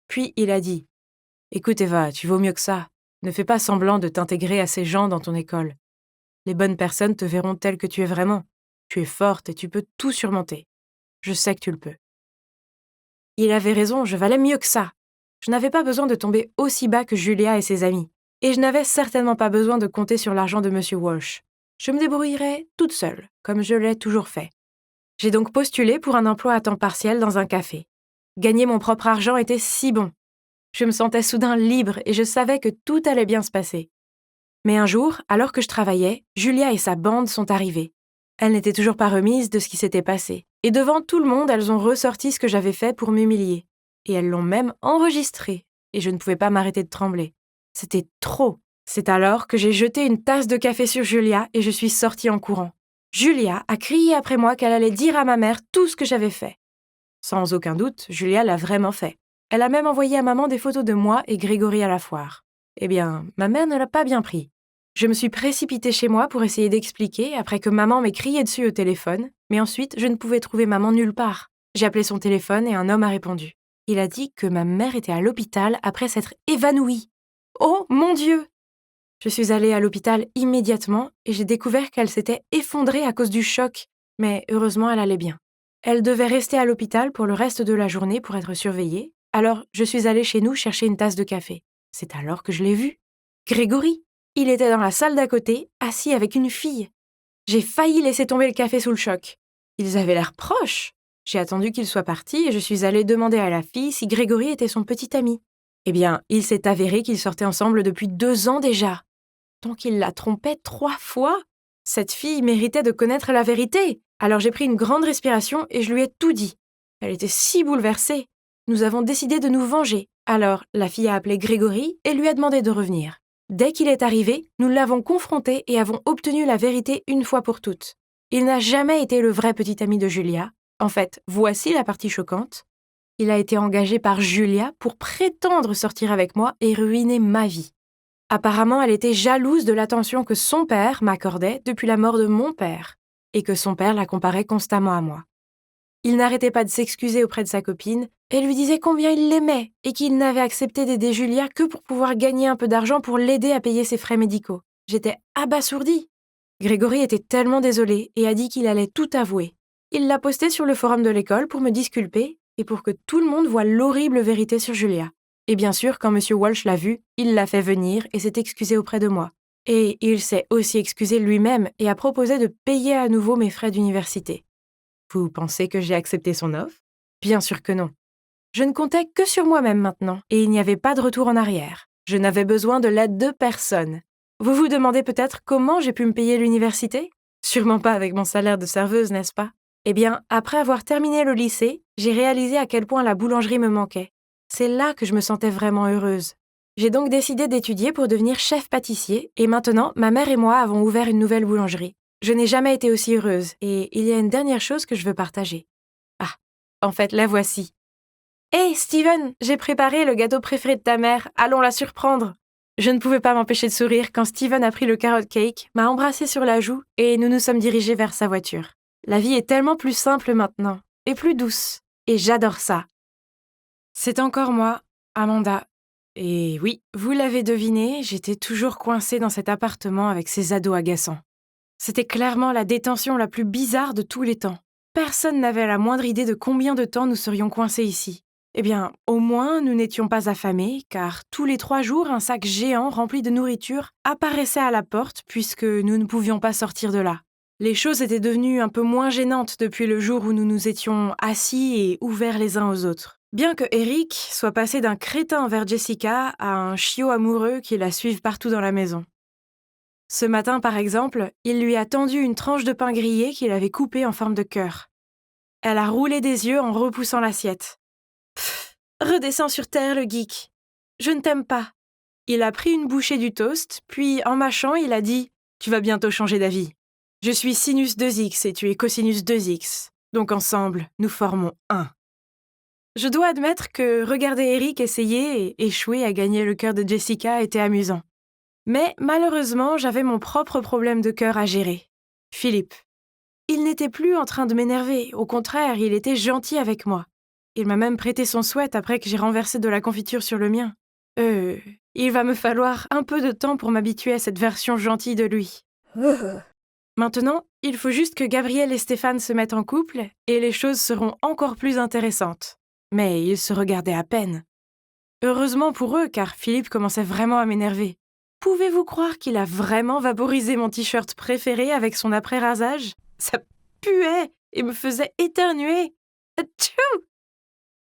[SPEAKER 3] Puis il a dit « Écoute Eva, tu vaux mieux que ça. Ne fais pas semblant de t'intégrer à ces gens dans ton école. Les bonnes personnes te verront telle que tu es vraiment. Tu es forte et tu peux tout surmonter. Je sais que tu le peux. » Il avait raison, je valais mieux que ça. Je n'avais pas besoin de tomber aussi bas que Julia et ses amis. Et je n'avais certainement pas besoin de compter sur l'argent de M. Walsh. Je me débrouillerais toute seule, comme je l'ai toujours fait. J'ai donc postulé pour un emploi à temps partiel dans un café. Gagner mon propre argent était si bon. Je me sentais soudain libre et je savais que tout allait bien se passer. Mais un jour, alors que je travaillais, Julia et sa bande sont arrivées. Elles n'étaient toujours pas remises de ce qui s'était passé. Et devant tout le monde, elles ont ressorti ce que j'avais fait pour m'humilier. Et elles l'ont même enregistré. Et je ne pouvais pas m'arrêter de trembler. C'était trop. C'est alors que j'ai jeté une tasse de café sur Julia et je suis sortie en courant. Julia a crié après moi qu'elle allait dire à ma mère tout ce que j'avais fait. Sans aucun doute, Julia l'a vraiment fait. Elle a même envoyé à maman des photos de moi et Grégory à la foire. Eh bien, ma mère ne l'a pas bien pris. Je me suis précipitée chez moi pour essayer d'expliquer après que maman m'ait crié dessus au téléphone, mais ensuite je ne pouvais trouver maman nulle part. J'ai appelé son téléphone et un homme a répondu. Il a dit que ma mère était à l'hôpital après s'être évanouie. Oh mon Dieu! Je suis allée à l'hôpital immédiatement et j'ai découvert qu'elle s'était effondrée à cause du choc, mais heureusement elle allait bien. Elle devait rester à l'hôpital pour le reste de la journée pour être surveillée, alors je suis allée chez nous chercher une tasse de café. C'est alors que je l'ai vu. Grégory! Il était dans la salle d'à côté, assis avec une fille. J'ai failli laisser tomber le café sous le choc. Ils avaient l'air proches. J'ai attendu qu'il soit parti et je suis allée demander à la fille si Grégory était son petit ami. Eh bien, il s'est avéré qu'ils sortaient ensemble depuis 2 ans déjà. Donc il la trompait 3 fois. Cette fille méritait de connaître la vérité. Alors j'ai pris une grande respiration et je lui ai tout dit. Elle était si bouleversée. Nous avons décidé de nous venger. Alors la fille a appelé Grégory et lui a demandé de revenir. Dès qu'il est arrivé, nous l'avons confronté et avons obtenu la vérité une fois pour toutes. Il n'a jamais été le vrai petit ami de Julia. En fait, voici la partie choquante. Il a été engagé par Julia pour prétendre sortir avec moi et ruiner ma vie. Apparemment, elle était jalouse de l'attention que son père m'accordait depuis la mort de mon père, et que son père la comparait constamment à moi. Il n'arrêtait pas de s'excuser auprès de sa copine et lui disait combien il l'aimait et qu'il n'avait accepté d'aider Julia que pour pouvoir gagner un peu d'argent pour l'aider à payer ses frais médicaux. J'étais abasourdie. Grégory était tellement désolé et a dit qu'il allait tout avouer. Il l'a posté sur le forum de l'école pour me disculper et pour que tout le monde voie l'horrible vérité sur Julia. Et bien sûr, quand M. Walsh l'a vu, il l'a fait venir et s'est excusé auprès de moi. Et il s'est aussi excusé lui-même et a proposé de payer à nouveau mes frais d'université. Vous pensez que j'ai accepté son offre? Bien sûr que non. Je ne comptais que sur moi-même maintenant, et il n'y avait pas de retour en arrière. Je n'avais besoin de l'aide de personne. Vous vous demandez peut-être comment j'ai pu me payer l'université? Sûrement pas avec mon salaire de serveuse, n'est-ce pas? Eh bien, après avoir terminé le lycée, j'ai réalisé à quel point la boulangerie me manquait. C'est là que je me sentais vraiment heureuse. J'ai donc décidé d'étudier pour devenir chef pâtissier, et maintenant, ma mère et moi avons ouvert une nouvelle boulangerie. Je n'ai jamais été aussi heureuse, et il y a une dernière chose que je veux partager. Ah, en fait, la voici. Hey, Steven, j'ai préparé le gâteau préféré de ta mère, allons la surprendre. Je ne pouvais pas m'empêcher de sourire quand Steven a pris le carrot cake, m'a embrassé sur la joue, et nous nous sommes dirigés vers sa voiture. La vie est tellement plus simple maintenant, et plus douce, et j'adore ça. C'est encore moi, Amanda. Et oui, vous l'avez deviné, j'étais toujours coincée dans cet appartement avec ces ados agaçants. C'était clairement la détention la plus bizarre de tous les temps. Personne n'avait la moindre idée de combien de temps nous serions coincés ici. Eh bien, au moins, nous n'étions pas affamés, car tous les 3 jours, un sac géant rempli de nourriture apparaissait à la porte puisque nous ne pouvions pas sortir de là. Les choses étaient devenues un peu moins gênantes depuis le jour où nous nous étions assis et ouverts les uns aux autres. Bien que Eric soit passé d'un crétin envers Jessica à un chiot amoureux qui la suive partout dans la maison. Ce matin, par exemple, il lui a tendu une tranche de pain grillé qu'il avait coupée en forme de cœur. Elle a roulé des yeux en repoussant l'assiette. Pfff, redescends sur terre, le geek. Je ne t'aime pas. Il a pris une bouchée du toast, puis en mâchant, il a dit « Tu vas bientôt changer d'avis. Je suis sinus 2x et tu es cosinus 2x. Donc ensemble, nous formons 1. » Je dois admettre que regarder Eric essayer et échouer à gagner le cœur de Jessica était amusant. Mais malheureusement, j'avais mon propre problème de cœur à gérer. Philippe. Il n'était plus en train de m'énerver, au contraire, il était gentil avec moi. Il m'a même prêté son sweat après que j'ai renversé de la confiture sur le mien. Il va me falloir un peu de temps pour m'habituer à cette version gentille de lui. Maintenant, il faut juste que Gabriel et Stéphane se mettent en couple et les choses seront encore plus intéressantes. Mais ils se regardaient à peine. Heureusement pour eux, car Philippe commençait vraiment à m'énerver. Pouvez-vous croire qu'il a vraiment vaporisé mon t-shirt préféré avec son après-rasage? Ça puait et me faisait éternuer. Atchou!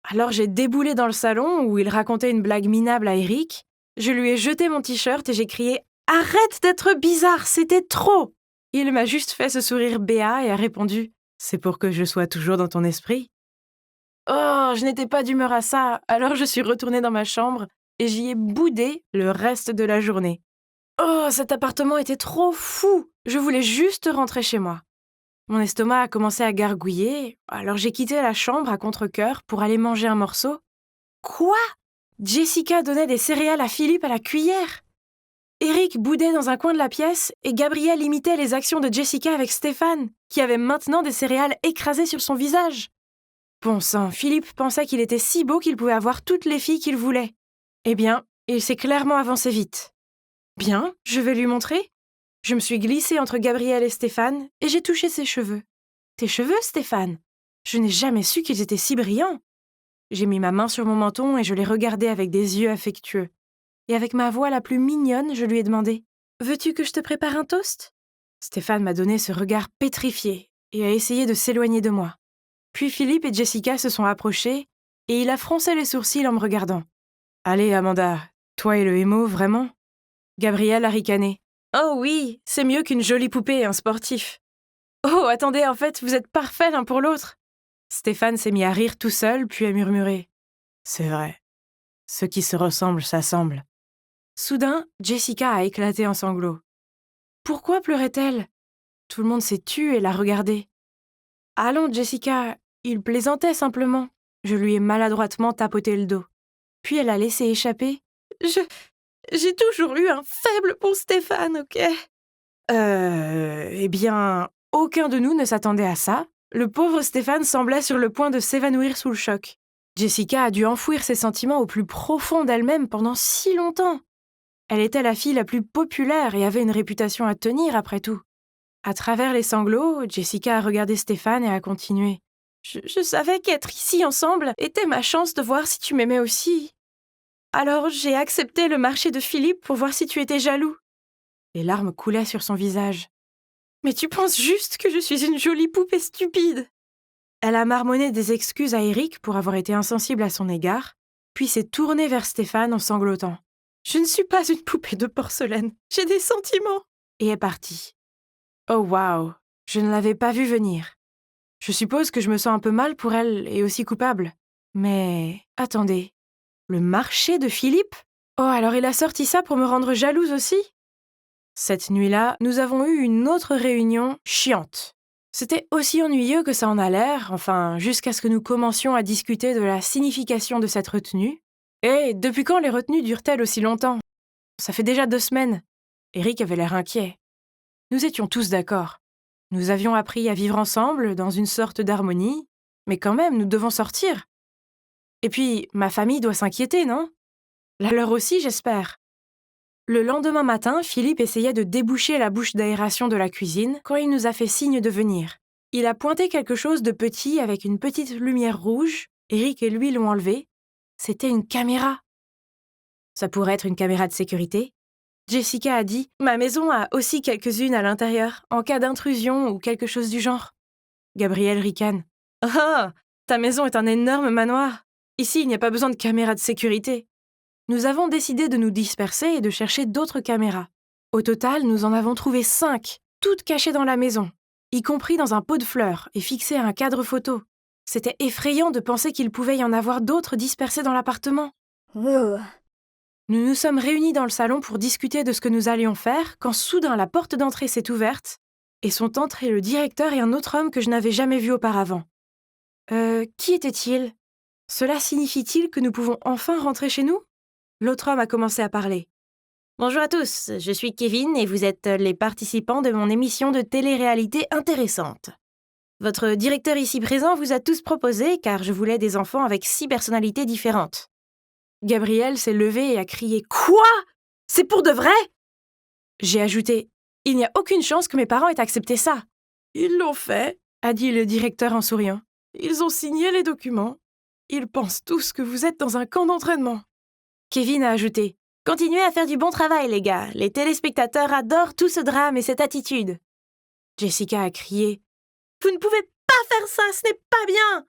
[SPEAKER 3] Alors j'ai déboulé dans le salon où il racontait une blague minable à Eric. Je lui ai jeté mon t-shirt et j'ai crié « Arrête d'être bizarre, c'était trop !» Il m'a juste fait ce sourire béat et a répondu « C'est pour que je sois toujours dans ton esprit. » Oh, je n'étais pas d'humeur à ça, alors je suis retournée dans ma chambre et j'y ai boudé le reste de la journée. Oh, cet appartement était trop fou! Je voulais juste rentrer chez moi. Mon estomac a commencé à gargouiller, alors j'ai quitté la chambre à contre-cœur pour aller manger un morceau. Quoi? Jessica donnait des céréales à Philippe à la cuillère. Eric boudait dans un coin de la pièce et Gabriel imitait les actions de Jessica avec Stéphane, qui avait maintenant des céréales écrasées sur son visage. Bon sang, Philippe pensait qu'il était si beau qu'il pouvait avoir toutes les filles qu'il voulait. Eh bien, il s'est clairement avancé vite. Bien, je vais lui montrer. Je me suis glissée entre Gabriel et Stéphane et j'ai touché ses cheveux. Tes cheveux, Stéphane? Je n'ai jamais su qu'ils étaient si brillants. J'ai mis ma main sur mon menton et je l'ai regardé avec des yeux affectueux. Et avec ma voix la plus mignonne, je lui ai demandé « Veux-tu que je te prépare un toast ?» Stéphane m'a donné ce regard pétrifié et a essayé de s'éloigner de moi. Puis Philippe et Jessica se sont approchés et il a froncé les sourcils en me regardant. « Allez, Amanda, toi et le hémo, vraiment ?» Gabriel a ricané. « Oh oui, c'est mieux qu'une jolie poupée et un sportif. »« Oh, attendez, en fait, vous êtes parfaits l'un pour l'autre. » Stéphane s'est mis à rire tout seul, puis à murmurer. « C'est vrai. Ceux qui se ressemblent s'assemblent. » Soudain, Jessica a éclaté en sanglots. Pourquoi pleurait-elle? Tout le monde s'est tu et l'a regardée. « Allons, Jessica, il plaisantait simplement. Je lui ai maladroitement tapoté le dos. Puis elle a laissé échapper. J'ai toujours eu un faible pour Stéphane, ok? Eh bien, aucun de nous ne s'attendait à ça. Le pauvre Stéphane semblait sur le point de s'évanouir sous le choc. Jessica a dû enfouir ses sentiments au plus profond d'elle-même pendant si longtemps. Elle était la fille la plus populaire et avait une réputation à tenir, après tout. À travers les sanglots, Jessica a regardé Stéphane et a continué. Je savais qu'être ici ensemble était ma chance de voir si tu m'aimais aussi. Alors j'ai accepté le marché de Philippe pour voir si tu étais jaloux. Les larmes coulaient sur son visage. Mais tu penses juste que je suis une jolie poupée stupide. Elle a marmonné des excuses à Eric pour avoir été insensible à son égard, puis s'est tournée vers Stéphane en sanglotant. Je ne suis pas une poupée de porcelaine, j'ai des sentiments. Et est partie. Oh waouh, je ne l'avais pas vue venir. Je suppose que je me sens un peu mal pour elle et aussi coupable. Mais attendez, le marché de Philippe? Oh, alors il a sorti ça pour me rendre jalouse aussi? Cette nuit-là, nous avons eu une autre réunion chiante. C'était aussi ennuyeux que ça en a l'air, enfin, jusqu'à ce que nous commencions à discuter de la signification de cette retenue. Et depuis quand les retenues durent-elles aussi longtemps? Ça fait déjà 2 semaines. Eric avait l'air inquiet. Nous étions tous d'accord. Nous avions appris à vivre ensemble, dans une sorte d'harmonie, mais quand même, nous devons sortir. Et puis, ma famille doit s'inquiéter, non? La leur aussi, j'espère. Le lendemain matin, Philippe essayait de déboucher la bouche d'aération de la cuisine quand il nous a fait signe de venir. Il a pointé quelque chose de petit avec une petite lumière rouge. Eric et lui l'ont enlevé. C'était une caméra. Ça pourrait être une caméra de sécurité. Jessica a dit « Ma maison a aussi quelques-unes à l'intérieur, en cas d'intrusion ou quelque chose du genre. » Gabriel ricane. « Oh, ta maison est un énorme manoir. Ici, il n'y a pas besoin de caméra de sécurité. » Nous avons décidé de nous disperser et de chercher d'autres caméras. Au total, nous en avons trouvé 5, toutes cachées dans la maison, y compris dans un pot de fleurs et fixées à un cadre photo. C'était effrayant de penser qu'il pouvait y en avoir d'autres dispersées dans l'appartement. Nous nous sommes réunis dans le salon pour discuter de ce que nous allions faire quand soudain la porte d'entrée s'est ouverte et sont entrés le directeur et un autre homme que je n'avais jamais vu auparavant. Qui était-il? Cela signifie-t-il que nous pouvons enfin rentrer chez nous? L'autre homme a commencé à parler. « Bonjour à tous, je suis Kevin et vous êtes les participants de mon émission de télé-réalité intéressante. Votre directeur ici présent vous a tous proposé car je voulais des enfants avec 6 personnalités différentes. » Gabriel s'est levé et a crié « Quoi? C'est pour de vrai ?» J'ai ajouté « Il n'y a aucune chance que mes parents aient accepté ça. »« Ils l'ont fait, » a dit le directeur en souriant. « Ils ont signé les documents. Ils pensent tous que vous êtes dans un camp d'entraînement. » Kevin a ajouté « Continuez à faire du bon travail, les gars. Les téléspectateurs adorent tout ce drame et cette attitude. » Jessica a crié « Vous ne pouvez pas faire ça, ce n'est pas bien !»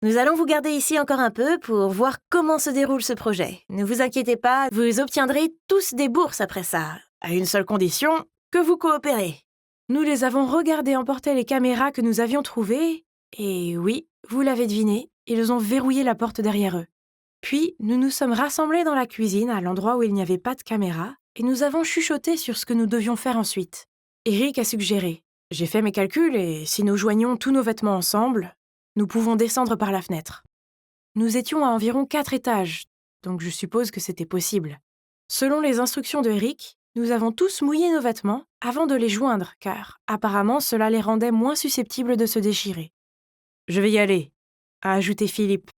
[SPEAKER 3] Nous allons vous garder ici encore un peu pour voir comment se déroule ce projet. Ne vous inquiétez pas, vous obtiendrez tous des bourses après ça, à une seule condition, que vous coopérez. Nous les avons regardés emporter les caméras que nous avions trouvées, et oui, vous l'avez deviné, ils ont verrouillé la porte derrière eux. Puis, nous nous sommes rassemblés dans la cuisine, à l'endroit où il n'y avait pas de caméra, et nous avons chuchoté sur ce que nous devions faire ensuite. Eric a suggéré « J'ai fait mes calculs et si nous joignons tous nos vêtements ensemble, nous pouvons descendre par la fenêtre. » Nous étions à environ 4 étages, donc je suppose que c'était possible. Selon les instructions de Eric, nous avons tous mouillé nos vêtements avant de les joindre, car apparemment cela les rendait moins susceptibles de se déchirer. « Je vais y aller », a ajouté Philippe.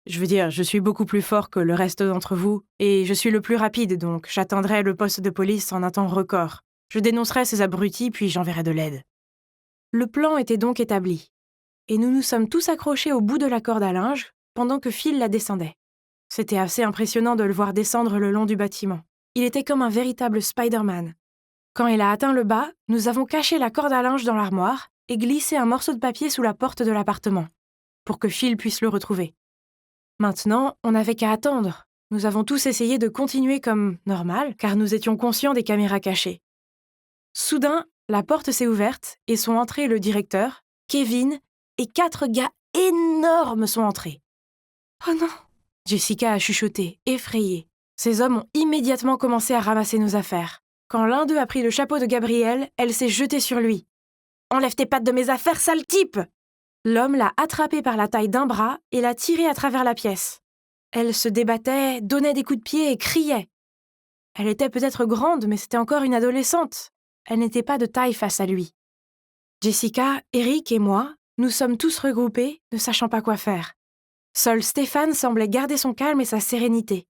[SPEAKER 3] Je veux dire, je suis beaucoup plus fort que le reste d'entre vous, et je suis le plus rapide, donc j'atteindrai le poste de police en un temps record. Je dénoncerai ces abrutis, puis j'enverrai de l'aide. Le plan était donc établi, et nous nous sommes tous accrochés au bout de la corde à linge, pendant que Phil la descendait. C'était assez impressionnant de le voir descendre le long du bâtiment. Il était comme un véritable Spider-Man. Quand il a atteint le bas, nous avons caché la corde à linge dans l'armoire et glissé un morceau de papier sous la porte de l'appartement, pour que Phil puisse le retrouver. Maintenant, on n'avait qu'à attendre. Nous avons tous essayé de continuer comme normal, car nous étions conscients des caméras cachées. Soudain, la porte s'est ouverte et sont entrés le directeur, Kevin et 4 gars énormes sont entrés. « Oh non !» Jessica a chuchoté, effrayée. Ces hommes ont immédiatement commencé à ramasser nos affaires. Quand l'un d'eux a pris le chapeau de Gabriel, elle s'est jetée sur lui. « Enlève tes pattes de mes affaires, sale type !» L'homme l'a attrapée par la taille d'un bras et l'a tirée à travers la pièce. Elle se débattait, donnait des coups de pied et criait. Elle était peut-être grande, mais c'était encore une adolescente. Elle n'était pas de taille face à lui. Jessica, Eric et moi, nous sommes tous regroupés, ne sachant pas quoi faire. Seul Stéphane semblait garder son calme et sa sérénité.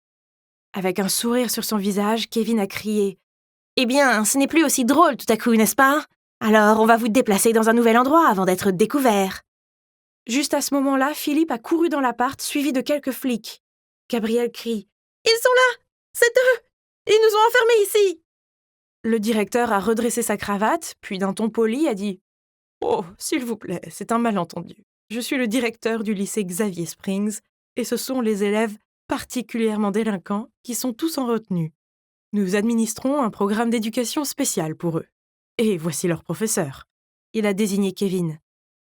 [SPEAKER 3] Avec un sourire sur son visage, Kevin a crié « Eh bien, ce n'est plus aussi drôle tout à coup, n'est-ce pas? Alors, on va vous déplacer dans un nouvel endroit avant d'être découvert. » Juste à ce moment-là, Philippe a couru dans l'appart, suivi de quelques flics. Gabriel crie « Ils sont là! C'est eux! Ils nous ont enfermés ici !» Le directeur a redressé sa cravate, puis d'un ton poli a dit « Oh, s'il vous plaît, c'est un malentendu. Je suis le directeur du lycée Xavier Springs, et ce sont les élèves particulièrement délinquants qui sont tous en retenue. Nous administrons un programme d'éducation spécial pour eux. Et voici leur professeur. » Il a désigné Kevin.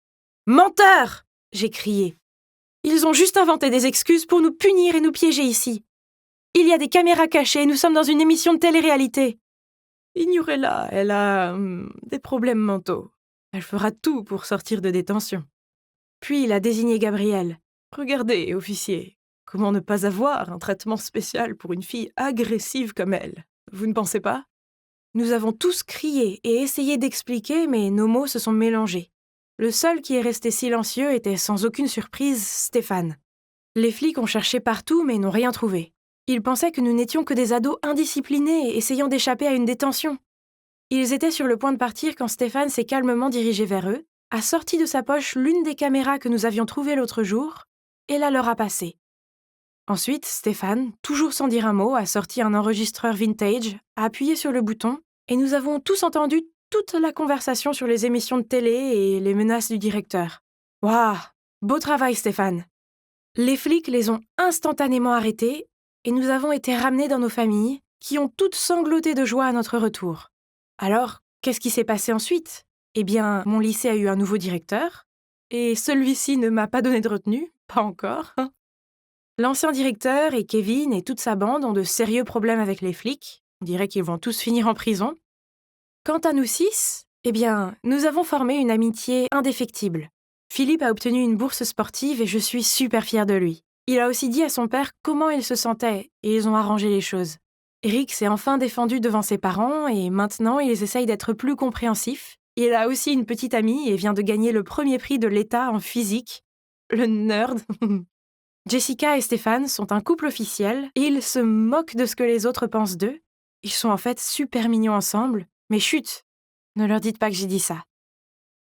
[SPEAKER 3] « Menteur !» j'ai crié. « Ils ont juste inventé des excuses pour nous punir et nous piéger ici. Il y a des caméras cachées, nous sommes dans une émission de télé-réalité. Ignorez-la, elle a des problèmes mentaux. Elle fera tout pour sortir de détention. » Puis il a désigné Gabriel. « Regardez, officier, comment ne pas avoir un traitement spécial pour une fille agressive comme elle? Vous ne pensez pas ?» Nous avons tous crié et essayé d'expliquer, mais nos mots se sont mélangés. Le seul qui est resté silencieux était sans aucune surprise Stéphane. Les flics ont cherché partout mais n'ont rien trouvé. Ils pensaient que nous n'étions que des ados indisciplinés essayant d'échapper à une détention. Ils étaient sur le point de partir quand Stéphane s'est calmement dirigé vers eux, a sorti de sa poche l'une des caméras que nous avions trouvées l'autre jour et la leur a passée. Ensuite, Stéphane, toujours sans dire un mot, a sorti un enregistreur vintage, a appuyé sur le bouton et nous avons tous entendu toute la conversation sur les émissions de télé et les menaces du directeur. Waouh! Beau travail, Stéphane! Les flics les ont instantanément arrêtés et nous avons été ramenés dans nos familles, qui ont toutes sangloté de joie à notre retour. Alors, qu'est-ce qui s'est passé ensuite? Eh bien, mon lycée a eu un nouveau directeur, et celui-ci ne m'a pas donné de retenue, pas encore. L'ancien directeur et Kevin et toute sa bande ont de sérieux problèmes avec les flics. On dirait qu'ils vont tous finir en prison. Quant à nous 6, eh bien, nous avons formé une amitié indéfectible. Philippe a obtenu une bourse sportive et je suis super fière de lui. Il a aussi dit à son père comment il se sentait et ils ont arrangé les choses. Eric s'est enfin défendu devant ses parents et maintenant ils essayent d'être plus compréhensifs. Il a aussi une petite amie et vient de gagner le premier prix de l'État en physique. Le nerd. Jessica et Stéphane sont un couple officiel et ils se moquent de ce que les autres pensent d'eux. Ils sont en fait super mignons ensemble. Mais chut, ne leur dites pas que j'ai dit ça.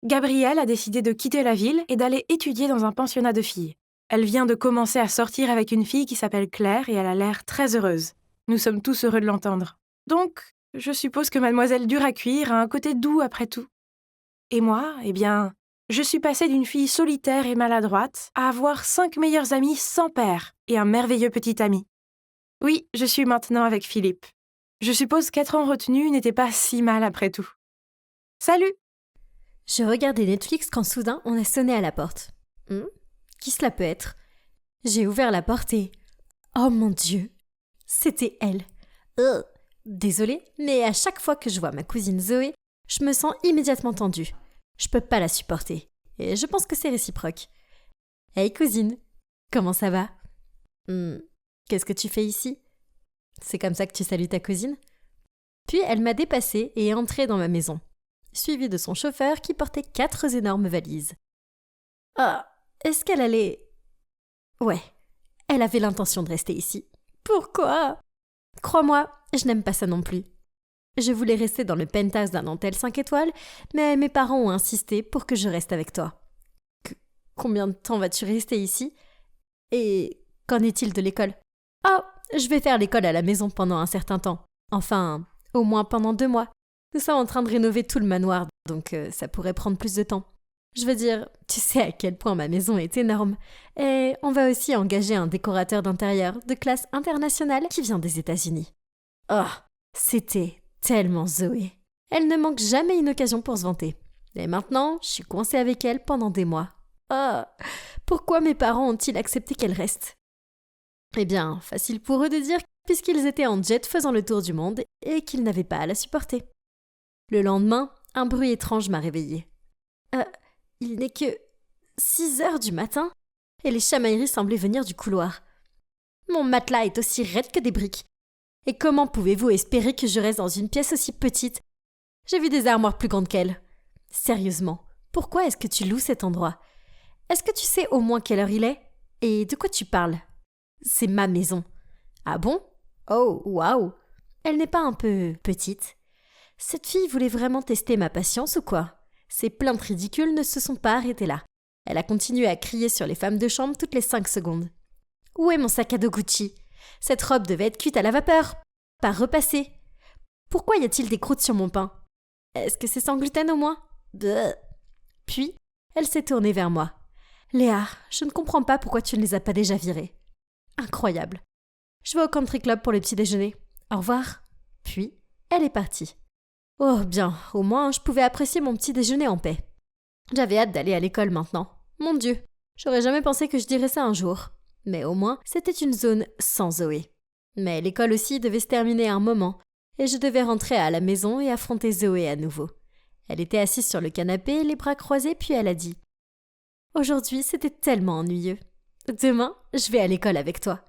[SPEAKER 3] Gabrielle a décidé de quitter la ville et d'aller étudier dans un pensionnat de filles. Elle vient de commencer à sortir avec une fille qui s'appelle Claire et elle a l'air très heureuse. Nous sommes tous heureux de l'entendre. Donc, je suppose que mademoiselle Dure à cuire a un côté doux après tout. Et moi, eh bien, je suis passée d'une fille solitaire et maladroite à avoir 5 meilleurs amis sans père et un merveilleux petit ami. Oui, je suis maintenant avec Philippe. Je suppose qu'être en retenue n'était pas si mal après tout. Salut!
[SPEAKER 1] Je regardais Netflix quand soudain on a sonné à la porte. Qui cela peut être? J'ai ouvert la porte et... Oh mon Dieu! C'était elle. Désolée, mais à chaque fois que je vois ma cousine Zoé, je me sens immédiatement tendue. Je peux pas la supporter. Et je pense que c'est réciproque. Hey cousine, comment ça va? Qu'est-ce que tu fais ici? C'est comme ça que tu salues ta cousine? Puis elle m'a dépassée et est entrée dans ma maison, suivie de son chauffeur qui portait 4 énormes valises. Ah, est-ce qu'elle allait... Ouais, elle avait l'intention de rester ici. Pourquoi? Crois-moi, je n'aime pas ça non plus. Je voulais rester dans le penthouse d'un hôtel 5 étoiles, mais mes parents ont insisté pour que je reste avec toi. Combien de temps vas-tu rester ici? Et qu'en est-il de l'école? Oh, je vais faire l'école à la maison pendant un certain temps. Enfin, au moins pendant 2 mois. Nous sommes en train de rénover tout le manoir, donc ça pourrait prendre plus de temps. Je veux dire, tu sais à quel point ma maison est énorme. Et on va aussi engager un décorateur d'intérieur de classe internationale qui vient des États-Unis. Oh, c'était tellement Zoé. Elle ne manque jamais une occasion pour se vanter. Et maintenant, je suis coincée avec elle pendant des mois. Oh, pourquoi mes parents ont-ils accepté qu'elle reste? Eh bien, facile pour eux de dire puisqu'ils étaient en jet faisant le tour du monde et qu'ils n'avaient pas à la supporter. Le lendemain, un bruit étrange m'a réveillée. Il n'est que 6 heures du matin et les chamailleries semblaient venir du couloir. Mon matelas est aussi raide que des briques. Et comment pouvez-vous espérer que je reste dans une pièce aussi petite? J'ai vu des armoires plus grandes qu'elle. Sérieusement, pourquoi est-ce que tu loues cet endroit? Est-ce que tu sais au moins quelle heure il est? Et de quoi tu parles? C'est ma maison. Ah bon? Oh, waouh! Elle n'est pas un peu petite? Cette fille voulait vraiment tester ma patience ou quoi? Ses plaintes ridicules ne se sont pas arrêtées là. Elle a continué à crier sur les femmes de chambre toutes les 5 secondes. Où est mon sac à dos Gucci? Cette robe devait être cuite à la vapeur, pas repassée. Pourquoi y a-t-il des croûtes sur mon pain? Est-ce que c'est sans gluten au moins? Bleh. Puis, elle s'est tournée vers moi. Léa, je ne comprends pas pourquoi tu ne les as pas déjà virés. Incroyable. Je vais au country club pour le petit déjeuner. Au revoir. Puis, elle est partie. Oh bien, au moins je pouvais apprécier mon petit déjeuner en paix. J'avais hâte d'aller à l'école maintenant. Mon Dieu, j'aurais jamais pensé que je dirais ça un jour. Mais au moins, c'était une zone sans Zoé. Mais l'école aussi devait se terminer à un moment, et je devais rentrer à la maison et affronter Zoé à nouveau. Elle était assise sur le canapé, les bras croisés, puis elle a dit « Aujourd'hui, c'était tellement ennuyeux. Demain, je vais à l'école avec toi. »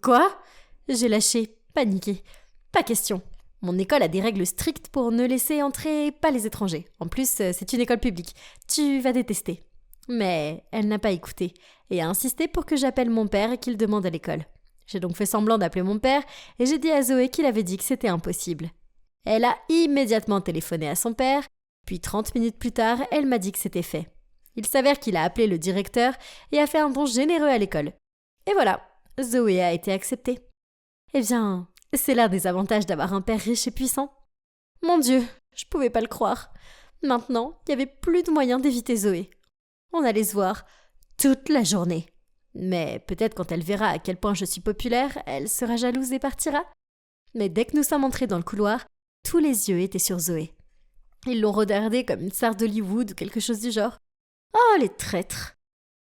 [SPEAKER 1] Quoi? J'ai lâché, paniqué. Pas question. Mon école a des règles strictes pour ne laisser entrer pas les étrangers. En plus, c'est une école publique. Tu vas détester. Mais elle n'a pas écouté et a insisté pour que j'appelle mon père et qu'il demande à l'école. J'ai donc fait semblant d'appeler mon père et j'ai dit à Zoé qu'il avait dit que c'était impossible. Elle a immédiatement téléphoné à son père, puis 30 minutes plus tard, elle m'a dit que c'était fait. Il s'avère qu'il a appelé le directeur et a fait un don généreux à l'école. Et voilà, Zoé a été acceptée. Eh bien, c'est l'un des avantages d'avoir un père riche et puissant. Mon Dieu, je pouvais pas le croire. Maintenant, il n'y avait plus de moyen d'éviter Zoé. On allait se voir toute la journée. Mais peut-être quand elle verra à quel point je suis populaire, elle sera jalouse et partira. Mais dès que nous sommes entrés dans le couloir, tous les yeux étaient sur Zoé. Ils l'ont regardée comme une star d'Hollywood ou quelque chose du genre. Oh, les traîtres!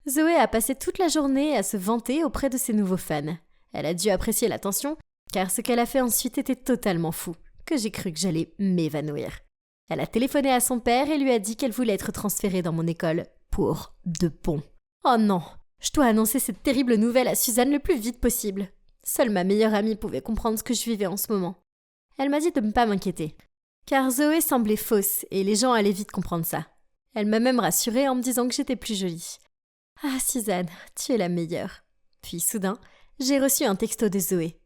[SPEAKER 1] Zoé a passé toute la journée à se vanter auprès de ses nouveaux fans. Elle a dû apprécier l'attention, car ce qu'elle a fait ensuite était totalement fou, que j'ai cru que j'allais m'évanouir. Elle a téléphoné à son père et lui a dit qu'elle voulait être transférée dans mon école pour de bon. Oh non, je dois annoncer cette terrible nouvelle à Suzanne le plus vite possible. Seule ma meilleure amie pouvait comprendre ce que je vivais en ce moment. Elle m'a dit de ne pas m'inquiéter, car Zoé semblait fausse et les gens allaient vite comprendre ça. Elle m'a même rassurée en me disant que j'étais plus jolie. Ah Suzanne, tu es la meilleure. Puis soudain, j'ai reçu un texto de Zoé.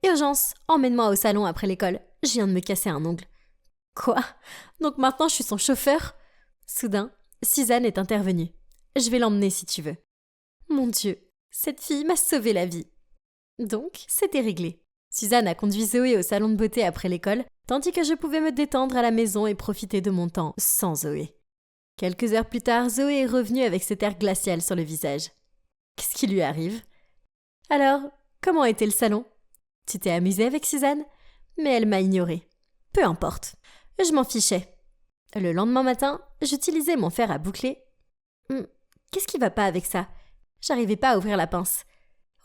[SPEAKER 1] Urgence, emmène-moi au salon après l'école, je viens de me casser un ongle. Quoi? Donc maintenant je suis son chauffeur? Soudain, Suzanne est intervenue. Je vais l'emmener si tu veux. Mon Dieu, cette fille m'a sauvé la vie. Donc, c'était réglé. Suzanne a conduit Zoé au salon de beauté après l'école, tandis que je pouvais me détendre à la maison et profiter de mon temps sans Zoé. Quelques heures plus tard, Zoé est revenue avec cet air glacial sur le visage. Qu'est-ce qui lui arrive? Alors, comment était le salon? Tu t'es amusée avec Suzanne? Mais elle m'a ignorée. Peu importe, je m'en fichais. Le lendemain matin, j'utilisais mon fer à boucler. Qu'est-ce qui va pas avec ça? J'arrivais pas à ouvrir la pince.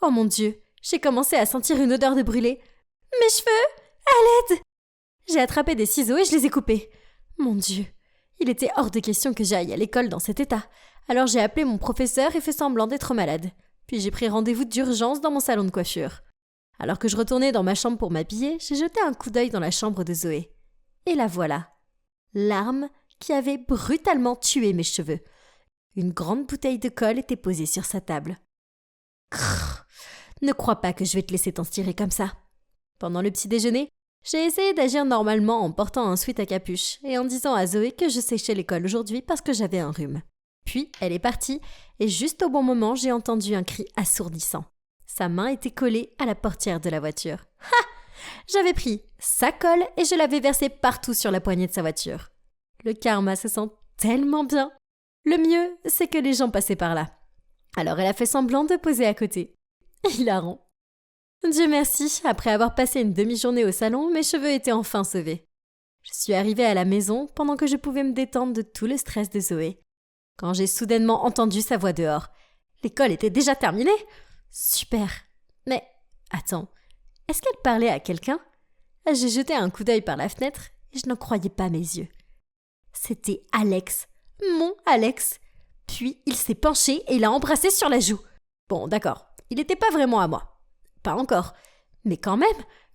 [SPEAKER 1] Oh mon Dieu, j'ai commencé à sentir une odeur de brûlé. Mes cheveux! À l'aide! J'ai attrapé des ciseaux et je les ai coupés. Mon Dieu, il était hors de question que j'aille à l'école dans cet état. Alors j'ai appelé mon professeur et fait semblant d'être malade. Puis j'ai pris rendez-vous d'urgence dans mon salon de coiffure. Alors que je retournais dans ma chambre pour m'habiller, j'ai jeté un coup d'œil dans la chambre de Zoé. Et la voilà. L'arme qui avait brutalement tué mes cheveux. Une grande bouteille de colle était posée sur sa table. Crrr, ne crois pas que je vais te laisser t'en tirer comme ça. Pendant le petit déjeuner, j'ai essayé d'agir normalement en portant un sweat à capuche et en disant à Zoé que je séchais l'école aujourd'hui parce que j'avais un rhume. Puis, elle est partie et juste au bon moment, j'ai entendu un cri assourdissant. Sa main était collée à la portière de la voiture. Ha! J'avais pris sa colle et je l'avais versée partout sur la poignée de sa voiture. Le karma se sent tellement bien. Le mieux, c'est que les gens passaient par là. Alors elle a fait semblant de poser à côté. Hilarant. Dieu merci, après avoir passé une demi-journée au salon, mes cheveux étaient enfin sauvés. Je suis arrivée à la maison pendant que je pouvais me détendre de tout le stress de Zoé. Quand j'ai soudainement entendu sa voix dehors. L'école était déjà terminée? Super. Mais, attends, est-ce qu'elle parlait à quelqu'un? J'ai jeté un coup d'œil par la fenêtre et je n'en croyais pas mes yeux. C'était Alex. Mon Alex. Puis il s'est penché et l'a embrassé sur la joue. Bon, d'accord, il n'était pas vraiment à moi. Pas encore. Mais quand même,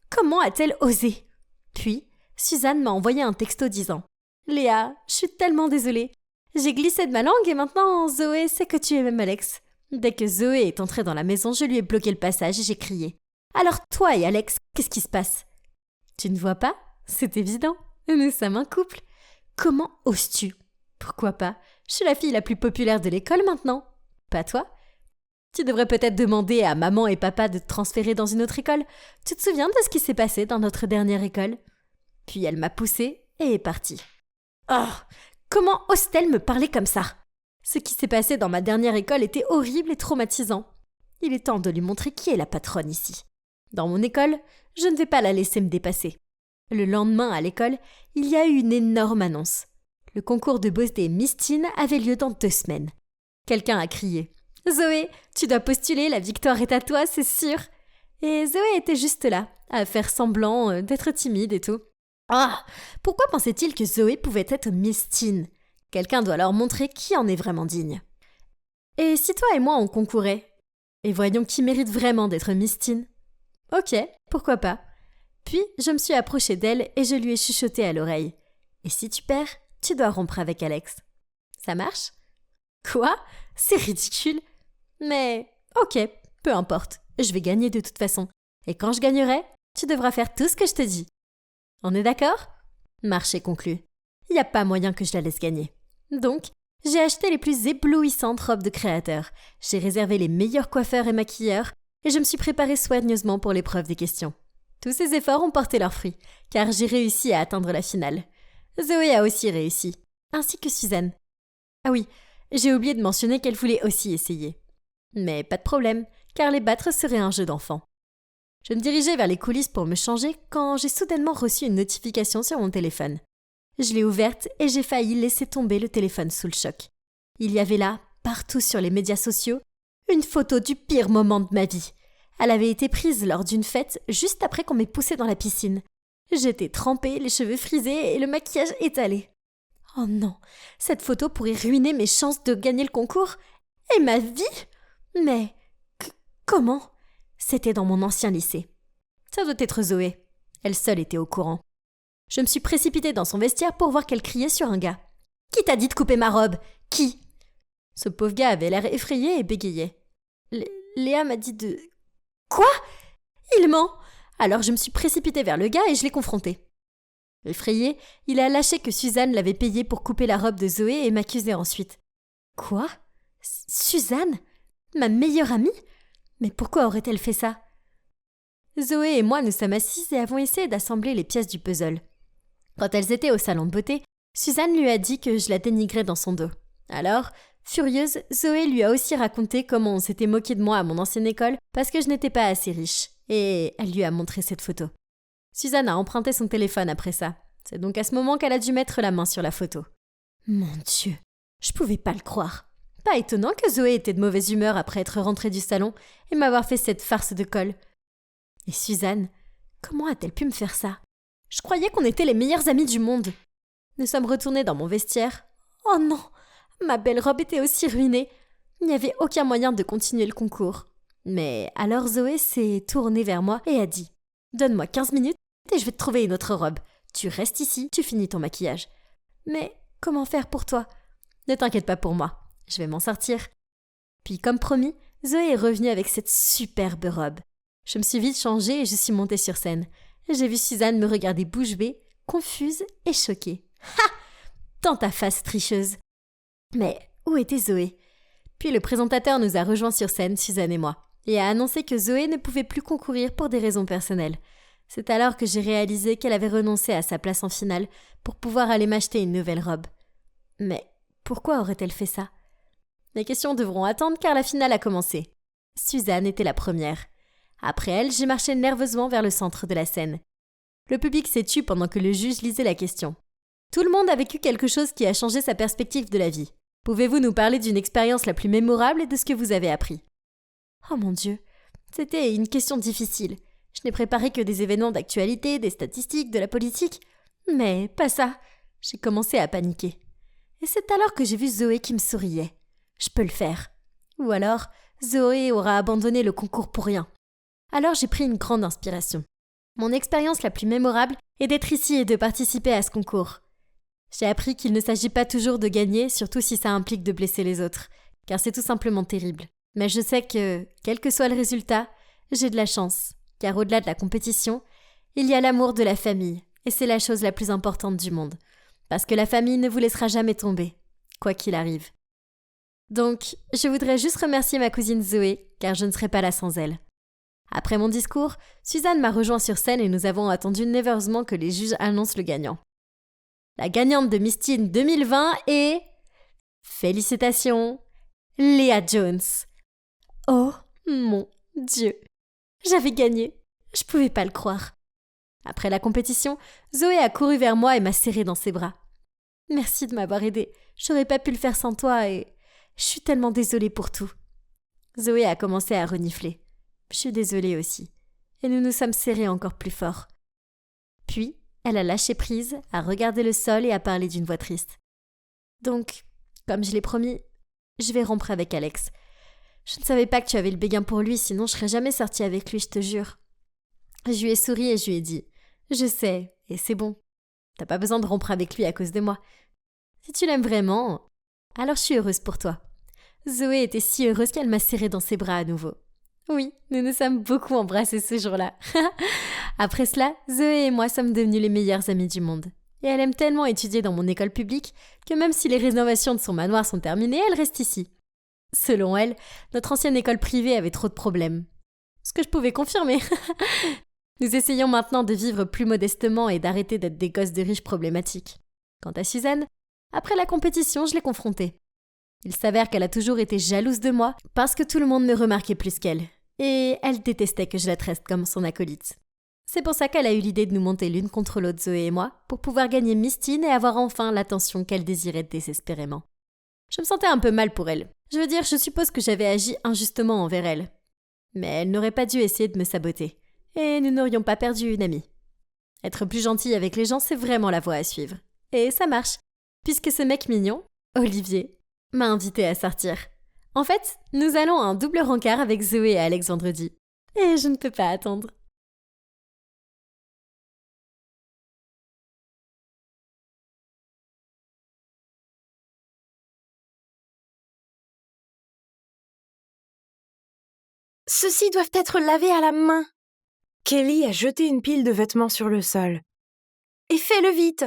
[SPEAKER 1] comment a-t-elle osé? Puis, Suzanne m'a envoyé un texto disant « Léa, je suis tellement désolée. J'ai glissé de ma langue et maintenant Zoé sait que tu aimes Alex. » Dès que Zoé est entrée dans la maison, je lui ai bloqué le passage et j'ai crié « Alors toi et Alex, qu'est-ce qui se passe ?» Tu ne vois pas? C'est évident. Nous sommes un couple. Comment oses-tu? Pourquoi pas? Je suis la fille la plus populaire de l'école maintenant. Pas toi? Tu devrais peut-être demander à maman et papa de te transférer dans une autre école. Tu te souviens de ce qui s'est passé dans notre dernière école? Puis elle m'a poussée et est partie. Oh, comment ose-t-elle me parler comme ça? Ce qui s'est passé dans ma dernière école était horrible et traumatisant. Il est temps de lui montrer qui est la patronne ici. Dans mon école, je ne vais pas la laisser me dépasser. Le lendemain, à l'école, il y a eu une énorme annonce. Le concours de beauté Miss Teen avait lieu dans 2 semaines. Quelqu'un a crié « Zoé, tu dois postuler, la victoire est à toi, c'est sûr !» Et Zoé était juste là, à faire semblant d'être timide et tout. Ah, pourquoi pensait-il que Zoé pouvait être Miss Teen? Quelqu'un doit leur montrer qui en est vraiment digne. Et si toi et moi on concourait? Et voyons qui mérite vraiment d'être Miss Teen. Ok, pourquoi pas. Puis je me suis approchée d'elle et je lui ai chuchoté à l'oreille. Et si tu perds, tu dois rompre avec Alex. Ça marche? Quoi? C'est ridicule. Mais ok, peu importe, je vais gagner de toute façon. Et quand je gagnerai, tu devras faire tout ce que je te dis. On est d'accord? Marché conclu. Il n'y a pas moyen que je la laisse gagner. Donc, j'ai acheté les plus éblouissantes robes de créateur, j'ai réservé les meilleurs coiffeurs et maquilleurs, et je me suis préparée soigneusement pour l'épreuve des questions. Tous ces efforts ont porté leurs fruits, car j'ai réussi à atteindre la finale. Zoé a aussi réussi, ainsi que Suzanne. Ah oui, j'ai oublié de mentionner qu'elle voulait aussi essayer. Mais pas de problème, car les battre serait un jeu d'enfant. Je me dirigeais vers les coulisses pour me changer quand j'ai soudainement reçu une notification sur mon téléphone. Je l'ai ouverte et j'ai failli laisser tomber le téléphone sous le choc. Il y avait là, partout sur les médias sociaux, une photo du pire moment de ma vie. Elle avait été prise lors d'une fête juste après qu'on m'ait poussée dans la piscine. J'étais trempée, les cheveux frisés et le maquillage étalé. Oh non, cette photo pourrait ruiner mes chances de gagner le concours et ma vie. Mais comment? C'était dans mon ancien lycée. Ça doit être Zoé. Elle seule était au courant. Je me suis précipitée dans son vestiaire pour voir qu'elle criait sur un gars. « Qui t'a dit de couper ma robe? Qui ?» Ce pauvre gars avait l'air effrayé et bégayait. Léa m'a dit de... Quoi? Il ment! Alors je me suis précipitée vers le gars et je l'ai confronté. Effrayé, il a lâché que Suzanne l'avait payé pour couper la robe de Zoé et m'accusait ensuite. Quoi? Suzanne? Ma meilleure amie? Mais pourquoi aurait-elle fait ça? Zoé et moi nous sommes assises et avons essayé d'assembler les pièces du puzzle. Quand elles étaient au salon de beauté, Suzanne lui a dit que je la dénigrais dans son dos. Alors, furieuse, Zoé lui a aussi raconté comment on s'était moqué de moi à mon ancienne école parce que je n'étais pas assez riche. Et elle lui a montré cette photo. Suzanne a emprunté son téléphone après ça. C'est donc à ce moment qu'elle a dû mettre la main sur la photo. Mon Dieu, je pouvais pas le croire. Pas étonnant que Zoé était de mauvaise humeur après être rentrée du salon et m'avoir fait cette farce de colle. Et Suzanne, comment a-t-elle pu me faire ça? Je croyais qu'on était les meilleures amies du monde. Nous sommes retournés dans mon vestiaire. Oh non, ma belle robe était aussi ruinée. Il n'y avait aucun moyen de continuer le concours. Mais alors Zoé s'est tournée vers moi et a dit « Donne-moi 15 minutes et je vais te trouver une autre robe. Tu restes ici, tu finis ton maquillage. » Mais comment faire pour toi? Ne t'inquiète pas pour moi, je vais m'en sortir. Puis comme promis, Zoé est revenue avec cette superbe robe. Je me suis vite changée et je suis montée sur scène. J'ai vu Suzanne me regarder bouche bée, confuse et choquée. Ha! Dans ta face tricheuse. Mais où était Zoé? Puis le présentateur nous a rejoints sur scène, Suzanne et moi, et a annoncé que Zoé ne pouvait plus concourir pour des raisons personnelles. C'est alors que j'ai réalisé qu'elle avait renoncé à sa place en finale pour pouvoir aller m'acheter une nouvelle robe. Mais pourquoi aurait-elle fait ça? Les questions devront attendre car la finale a commencé. Suzanne était la première. Après elle, j'ai marché nerveusement vers le centre de la scène. Le public s'est tu pendant que le juge lisait la question. Tout le monde a vécu quelque chose qui a changé sa perspective de la vie. Pouvez-vous nous parler d'une expérience la plus mémorable et de ce que vous avez appris? Oh mon Dieu, c'était une question difficile. Je n'ai préparé que des événements d'actualité, des statistiques, de la politique. Mais pas ça. J'ai commencé à paniquer. Et c'est alors que j'ai vu Zoé qui me souriait. Je peux le faire. Ou alors, Zoé aura abandonné le concours pour rien. Alors j'ai pris une grande inspiration. Mon expérience la plus mémorable est d'être ici et de participer à ce concours. J'ai appris qu'il ne s'agit pas toujours de gagner, surtout si ça implique de blesser les autres, car c'est tout simplement terrible. Mais je sais que, quel que soit le résultat, j'ai de la chance, car au-delà de la compétition, il y a l'amour de la famille, et c'est la chose la plus importante du monde, parce que la famille ne vous laissera jamais tomber, quoi qu'il arrive. Donc, je voudrais juste remercier ma cousine Zoé, car je ne serais pas là sans elle. Après mon discours, Suzanne m'a rejoint sur scène et nous avons attendu nerveusement que les juges annoncent le gagnant. La gagnante de Miss Teen 2020 est... Félicitations, Léa Jones. Oh mon Dieu, j'avais gagné, je pouvais pas le croire. Après la compétition, Zoé a couru vers moi et m'a serré dans ses bras. Merci de m'avoir aidée, j'aurais pas pu le faire sans toi et je suis tellement désolée pour tout. Zoé a commencé à renifler. Je suis désolée aussi. Et nous nous sommes serrés encore plus fort. Puis, elle a lâché prise, a regardé le sol et a parlé d'une voix triste. Donc, comme je l'ai promis, je vais rompre avec Alex. Je ne savais pas que tu avais le béguin pour lui, sinon je serais jamais sortie avec lui, je te jure. Je lui ai souri et je lui ai dit « Je sais, et c'est bon. T'as pas besoin de rompre avec lui à cause de moi. Si tu l'aimes vraiment, alors je suis heureuse pour toi. » Zoé était si heureuse qu'elle m'a serrée dans ses bras à nouveau. Oui, nous nous sommes beaucoup embrassés ce jour-là. Après cela, Zoé et moi sommes devenus les meilleurs amis du monde. Et elle aime tellement étudier dans mon école publique que même si les rénovations de son manoir sont terminées, elle reste ici. Selon elle, notre ancienne école privée avait trop de problèmes. Ce que je pouvais confirmer. Nous essayons maintenant de vivre plus modestement et d'arrêter d'être des gosses de riches problématiques. Quant à Suzanne, après la compétition, je l'ai confrontée. Il s'avère qu'elle a toujours été jalouse de moi parce que tout le monde me remarquait plus qu'elle. Et elle détestait que je la traite comme son acolyte. C'est pour ça qu'elle a eu l'idée de nous monter l'une contre l'autre, Zoé et moi, pour pouvoir gagner Miss Teen et avoir enfin l'attention qu'elle désirait désespérément. Je me sentais un peu mal pour elle. Je veux dire, je suppose que j'avais agi injustement envers elle. Mais elle n'aurait pas dû essayer de me saboter. Et nous n'aurions pas perdu une amie. Être plus gentil avec les gens, c'est vraiment la voie à suivre. Et ça marche, puisque ce mec mignon, Olivier, m'a invité à sortir. En fait, nous allons à un double rencard avec Zoé et Alex vendredi. Et je ne peux pas attendre.
[SPEAKER 3] Ceux-ci doivent être lavés à la main. Kelly a jeté une pile de vêtements sur le sol. Et fais-le vite.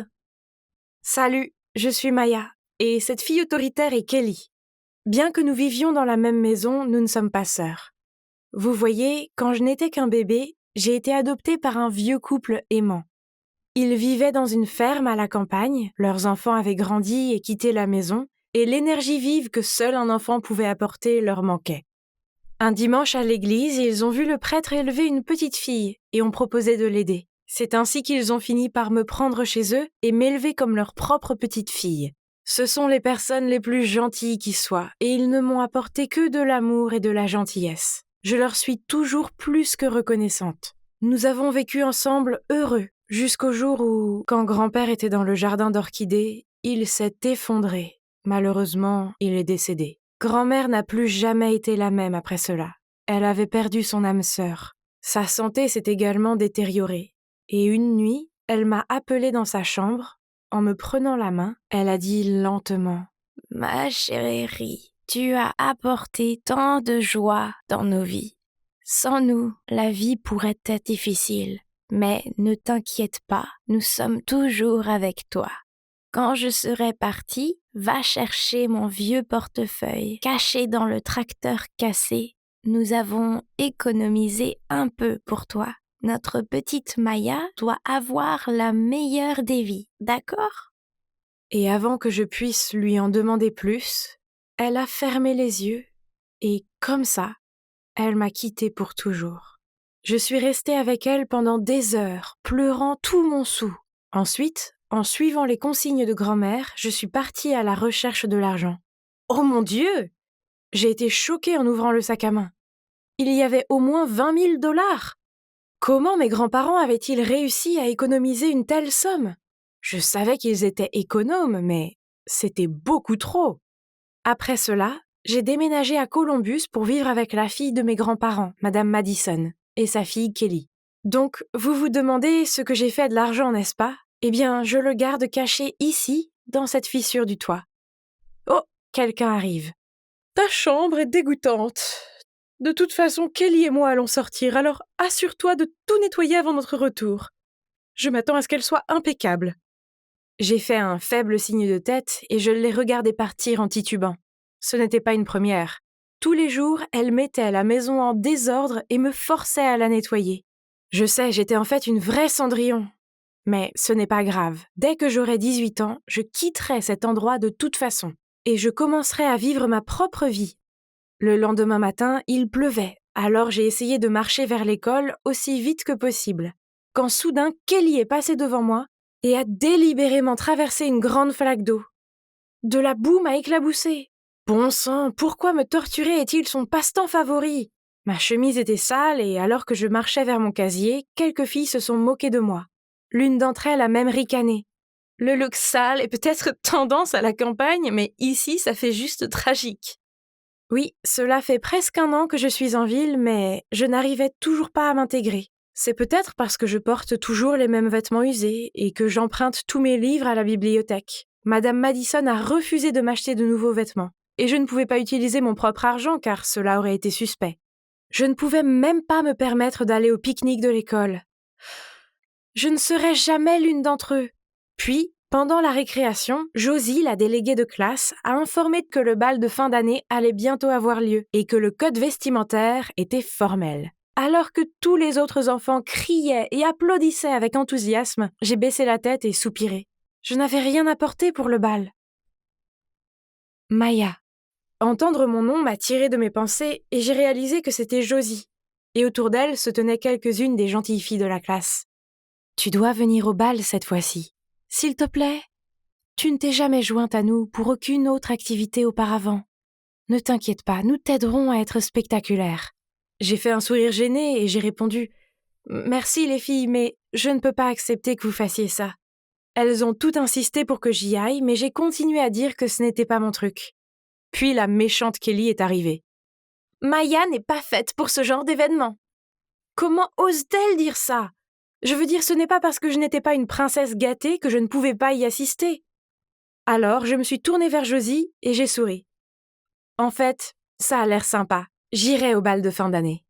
[SPEAKER 3] Salut, je suis Maya, et cette fille autoritaire est Kelly. Bien que nous vivions dans la même maison, nous ne sommes pas sœurs. Vous voyez, quand je n'étais qu'un bébé, j'ai été adoptée par un vieux couple aimant. Ils vivaient dans une ferme à la campagne, leurs enfants avaient grandi et quitté la maison, et l'énergie vive que seul un enfant pouvait apporter leur manquait. Un dimanche à l'église, ils ont vu le prêtre élever une petite fille et ont proposé de l'aider. C'est ainsi qu'ils ont fini par me prendre chez eux et m'élever comme leur propre petite fille. Ce sont les personnes les plus gentilles qui soient, et ils ne m'ont apporté que de l'amour et de la gentillesse. Je leur suis toujours plus que reconnaissante. Nous avons vécu ensemble heureux, jusqu'au jour où, quand grand-père était dans le jardin d'orchidées, il s'est effondré. Malheureusement, il est décédé. Grand-mère n'a plus jamais été la même après cela. Elle avait perdu son âme sœur. Sa santé s'est également détériorée. Et une nuit, elle m'a appelée dans sa chambre. En me prenant la main, elle a dit lentement « Ma chérie, tu as apporté tant de joie dans nos vies. Sans nous, la vie pourrait être difficile. Mais ne t'inquiète pas, nous sommes toujours avec toi. Quand je serai partie, va chercher mon vieux portefeuille caché dans le tracteur cassé. Nous avons économisé un peu pour toi. Notre petite Maya doit avoir la meilleure des vies, d'accord ? » Et avant que je puisse lui en demander plus, elle a fermé les yeux et, comme ça, elle m'a quittée pour toujours. Je suis restée avec elle pendant des heures, pleurant tout mon soûl. Ensuite, en suivant les consignes de grand-mère, je suis partie à la recherche de l'argent. Oh mon Dieu ! J'ai été choquée en ouvrant le sac à main. Il y avait au moins 20 000 $. Comment mes grands-parents avaient-ils réussi à économiser une telle somme ? Je savais qu'ils étaient économes, mais c'était beaucoup trop. Après cela, J'ai déménagé à Columbus pour vivre avec la fille de mes grands-parents, Madame Madison, et sa fille Kelly. Donc, vous vous demandez ce que j'ai fait de l'argent, n'est-ce pas? Eh bien, je le garde caché ici, dans cette fissure du toit. Oh, quelqu'un arrive. Ta chambre est dégoûtante. De toute façon, Kelly et moi allons sortir, alors assure-toi de tout nettoyer avant notre retour. Je m'attends à ce qu'elle soit impeccable. J'ai fait un faible signe de tête et je l'ai regardée partir en titubant. Ce n'était pas une première. Tous les jours, elle mettait la maison en désordre et me forçait à la nettoyer. Je sais, j'étais en fait une vraie Cendrillon. Mais ce n'est pas grave. Dès que j'aurai 18 ans, je quitterai cet endroit de toute façon. Et je commencerai à vivre ma propre vie. Le lendemain matin, il pleuvait, alors j'ai essayé de marcher vers l'école aussi vite que possible. Quand soudain, Kelly est passée devant moi et a délibérément traversé une grande flaque d'eau. De la boue m'a éclaboussée. Bon sang, pourquoi me torturer est-il son passe-temps favori? Ma chemise était sale et alors que je marchais vers mon casier, quelques filles se sont moquées de moi. L'une d'entre elles a même ricané. Le look sale est peut-être tendance à la campagne, mais ici, ça fait juste tragique. Oui, cela fait presque 1 an que je suis en ville, mais je n'arrivais toujours pas à m'intégrer. C'est peut-être parce que je porte toujours les mêmes vêtements usés et que j'emprunte tous mes livres à la bibliothèque. Madame Madison a refusé de m'acheter de nouveaux vêtements, et je ne pouvais pas utiliser mon propre argent car cela aurait été suspect. Je ne pouvais même pas me permettre d'aller au pique-nique de l'école. Je ne serai jamais l'une d'entre eux. Puis, pendant la récréation, Josie, la déléguée de classe, a informé que le bal de fin d'année allait bientôt avoir lieu et que le code vestimentaire était formel. Alors que tous les autres enfants criaient et applaudissaient avec enthousiasme, j'ai baissé la tête et soupiré. Je n'avais rien apporté pour le bal. Maya. Entendre mon nom m'a tiré de mes pensées et j'ai réalisé que c'était Josie. Et autour d'elle se tenaient quelques-unes des gentilles filles de la classe. Tu dois venir au bal cette fois-ci. S'il te plaît, tu ne t'es jamais jointe à nous pour aucune autre activité auparavant. Ne t'inquiète pas, nous t'aiderons à être spectaculaire. J'ai fait un sourire gêné et j'ai répondu « Merci les filles, mais je ne peux pas accepter que vous fassiez ça. » Elles ont toutes insisté pour que j'y aille, mais j'ai continué à dire que ce n'était pas mon truc. Puis la méchante Kelly est arrivée. « Maya n'est pas faite pour ce genre d'événement. » Comment ose-t-elle dire ça? Je veux dire, ce n'est pas parce que je n'étais pas une princesse gâtée que je ne pouvais pas y assister. Alors, je me suis tournée vers Josie et j'ai souri. En fait, ça a l'air sympa. J'irai au bal de fin d'année.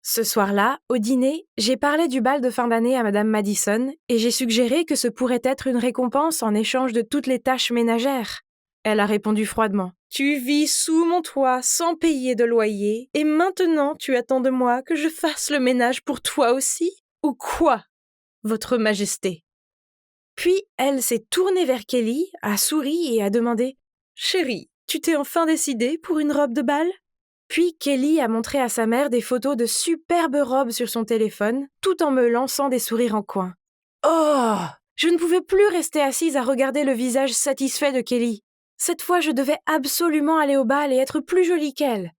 [SPEAKER 3] Ce soir-là, au dîner, j'ai parlé du bal de fin d'année à Madame Madison et j'ai suggéré que ce pourrait être une récompense en échange de toutes les tâches ménagères. Elle a répondu froidement. « Tu vis sous mon toit sans payer de loyer et maintenant tu attends de moi que je fasse le ménage pour toi aussi ? Ou quoi, Votre Majesté ?» Puis elle s'est tournée vers Kelly, a souri et a demandé « Chérie, tu t'es enfin décidée pour une robe de bal ?» Puis Kelly a montré à sa mère des photos de superbes robes sur son téléphone, tout en me lançant des sourires en coin. Oh! Je ne pouvais plus rester assise à regarder le visage satisfait de Kelly. Cette fois, je devais absolument aller au bal et être plus jolie qu'elle.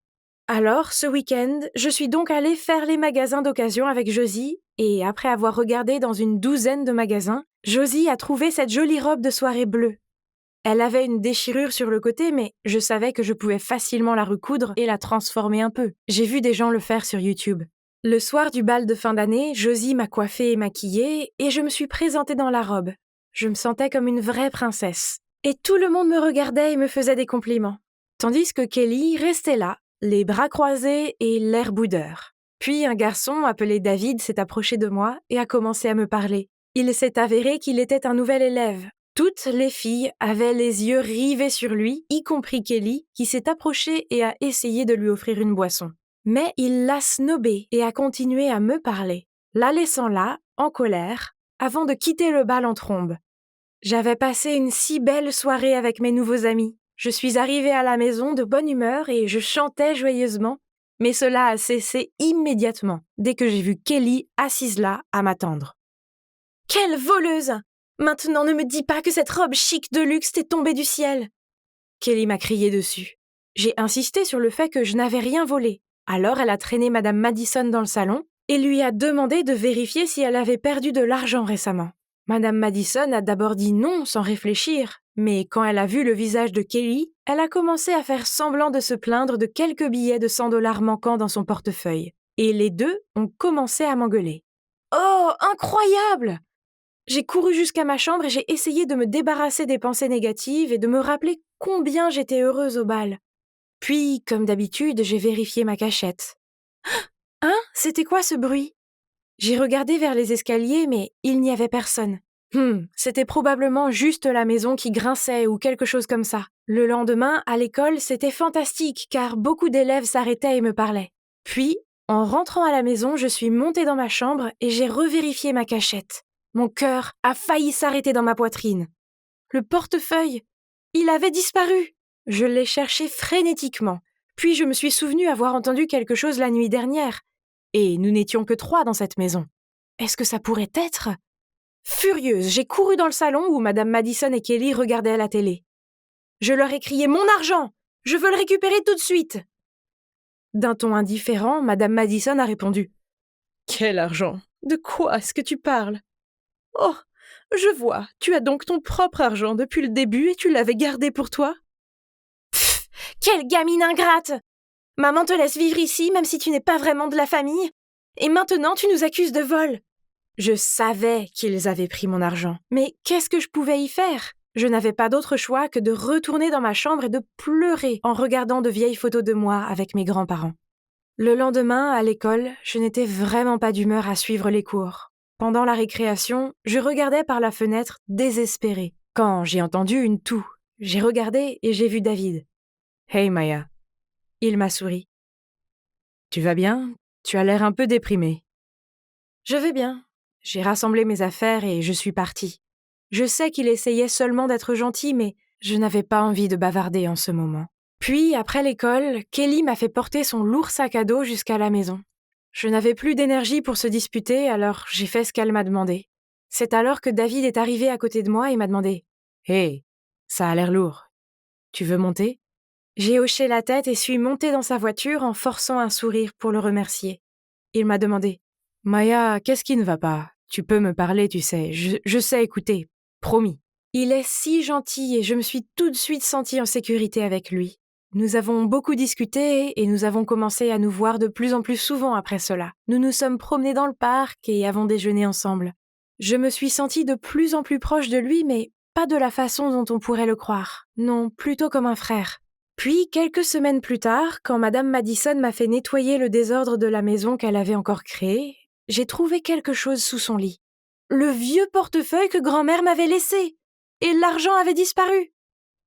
[SPEAKER 3] Alors, ce week-end, je suis donc allée faire les magasins d'occasion avec Josie, et après avoir regardé dans une 12aine de magasins, Josie a trouvé cette jolie robe de soirée bleue. Elle avait une déchirure sur le côté, mais je savais que je pouvais facilement la recoudre et la transformer un peu. J'ai vu des gens le faire sur YouTube. Le soir du bal de fin d'année, Josie m'a coiffée et maquillée, et je me suis présentée dans la robe. Je me sentais comme une vraie princesse. Et tout le monde me regardait et me faisait des compliments. Tandis que Kelly restait là, les bras croisés et l'air boudeur. Puis un garçon appelé David s'est approché de moi et a commencé à me parler. Il s'est avéré qu'il était un nouvel élève. Toutes les filles avaient les yeux rivés sur lui, y compris Kelly, qui s'est approchée et a essayé de lui offrir une boisson. Mais il l'a snobé et a continué à me parler, la laissant là, en colère, avant de quitter le bal en trombe. J'avais passé une si belle soirée avec mes nouveaux amis. Je suis arrivée à la maison de bonne humeur et je chantais joyeusement, mais cela a cessé immédiatement, dès que j'ai vu Kelly assise là à m'attendre. « Quelle voleuse! Maintenant ne me dis pas que cette robe chic de luxe t'est tombée du ciel !» Kelly m'a crié dessus. J'ai insisté sur le fait que je n'avais rien volé. Alors elle a traîné Madame Madison dans le salon et lui a demandé de vérifier si elle avait perdu de l'argent récemment. Madame Madison a d'abord dit non sans réfléchir, mais quand elle a vu le visage de Kelly, elle a commencé à faire semblant de se plaindre de quelques billets de 100 $ manquants dans son portefeuille. Et les deux ont commencé à m'engueuler. Oh, incroyable! J'ai couru jusqu'à ma chambre et j'ai essayé de me débarrasser des pensées négatives et de me rappeler combien j'étais heureuse au bal. Puis, comme d'habitude, j'ai vérifié ma cachette. Hein? C'était quoi ce bruit? J'ai regardé vers les escaliers, mais il n'y avait personne. C'était probablement juste la maison qui grinçait ou quelque chose comme ça. Le lendemain, à l'école, c'était fantastique car beaucoup d'élèves s'arrêtaient et me parlaient. Puis, en rentrant à la maison, je suis montée dans ma chambre et j'ai revérifié ma cachette. Mon cœur a failli s'arrêter dans ma poitrine. Le portefeuille, il avait disparu. Je l'ai cherché frénétiquement. Puis je me suis souvenue avoir entendu quelque chose la nuit dernière. Et nous n'étions que 3 dans cette maison. Est-ce que ça pourrait être? Furieuse, j'ai couru dans le salon où Madame Madison et Kelly regardaient la télé. Je leur ai crié « Mon argent! Je veux le récupérer tout de suite !» D'un ton indifférent, Madame Madison a répondu « Quel argent? De quoi est-ce que tu parles? Oh, je vois, tu as donc ton propre argent depuis le début et tu l'avais gardé pour toi? Pfff, quelle gamine ingrate! Maman te laisse vivre ici même si tu n'es pas vraiment de la famille. Et maintenant tu nous accuses de vol. Je savais qu'ils avaient pris mon argent, mais qu'est-ce que je pouvais y faire? Je n'avais pas d'autre choix que de retourner dans ma chambre et de pleurer en regardant de vieilles photos de moi avec mes grands-parents. Le lendemain, à l'école, je n'étais vraiment pas d'humeur à suivre les cours. Pendant la récréation, je regardais par la fenêtre désespérée. Quand j'ai entendu une toux, j'ai regardé et j'ai vu David. « Hey Maya !» Il m'a souri. « Tu vas bien? Tu as l'air un peu déprimée. » « Je vais bien. » J'ai rassemblé mes affaires et je suis partie. Je sais qu'il essayait seulement d'être gentil, mais je n'avais pas envie de bavarder en ce moment. Puis, après l'école, Kelly m'a fait porter son lourd sac à dos jusqu'à la maison. Je n'avais plus d'énergie pour se disputer, alors j'ai fait ce qu'elle m'a demandé. C'est alors que David est arrivé à côté de moi et m'a demandé « Hey, ça a l'air lourd. Tu veux monter ?» J'ai hoché la tête et suis montée dans sa voiture en forçant un sourire pour le remercier. Il m'a demandé « Maya, qu'est-ce qui ne va pas? Tu peux me parler, tu sais. Je sais écouter. Promis. » Il est si gentil et je me suis tout de suite sentie en sécurité avec lui. Nous avons beaucoup discuté et nous avons commencé à nous voir de plus en plus souvent après cela. Nous nous sommes promenés dans le parc et avons déjeuné ensemble. Je me suis sentie de plus en plus proche de lui, mais pas de la façon dont on pourrait le croire. Non, plutôt comme un frère. Puis, quelques semaines plus tard, quand Madame Madison m'a fait nettoyer le désordre de la maison qu'elle avait encore créé, j'ai trouvé quelque chose sous son lit. Le vieux portefeuille que grand-mère m'avait laissé. Et l'argent avait disparu.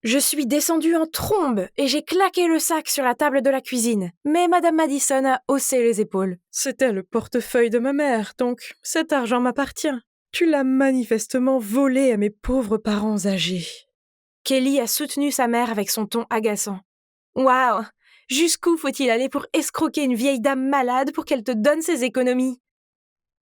[SPEAKER 3] Je suis descendue en trombe et j'ai claqué le sac sur la table de la cuisine. Mais Madame Madison a haussé les épaules. « C'était le portefeuille de ma mère, donc cet argent m'appartient. Tu l'as manifestement volé à mes pauvres parents âgés. » Kelly a soutenu sa mère avec son ton agaçant. « Waouh! Jusqu'où faut-il aller pour escroquer une vieille dame malade pour qu'elle te donne ses économies?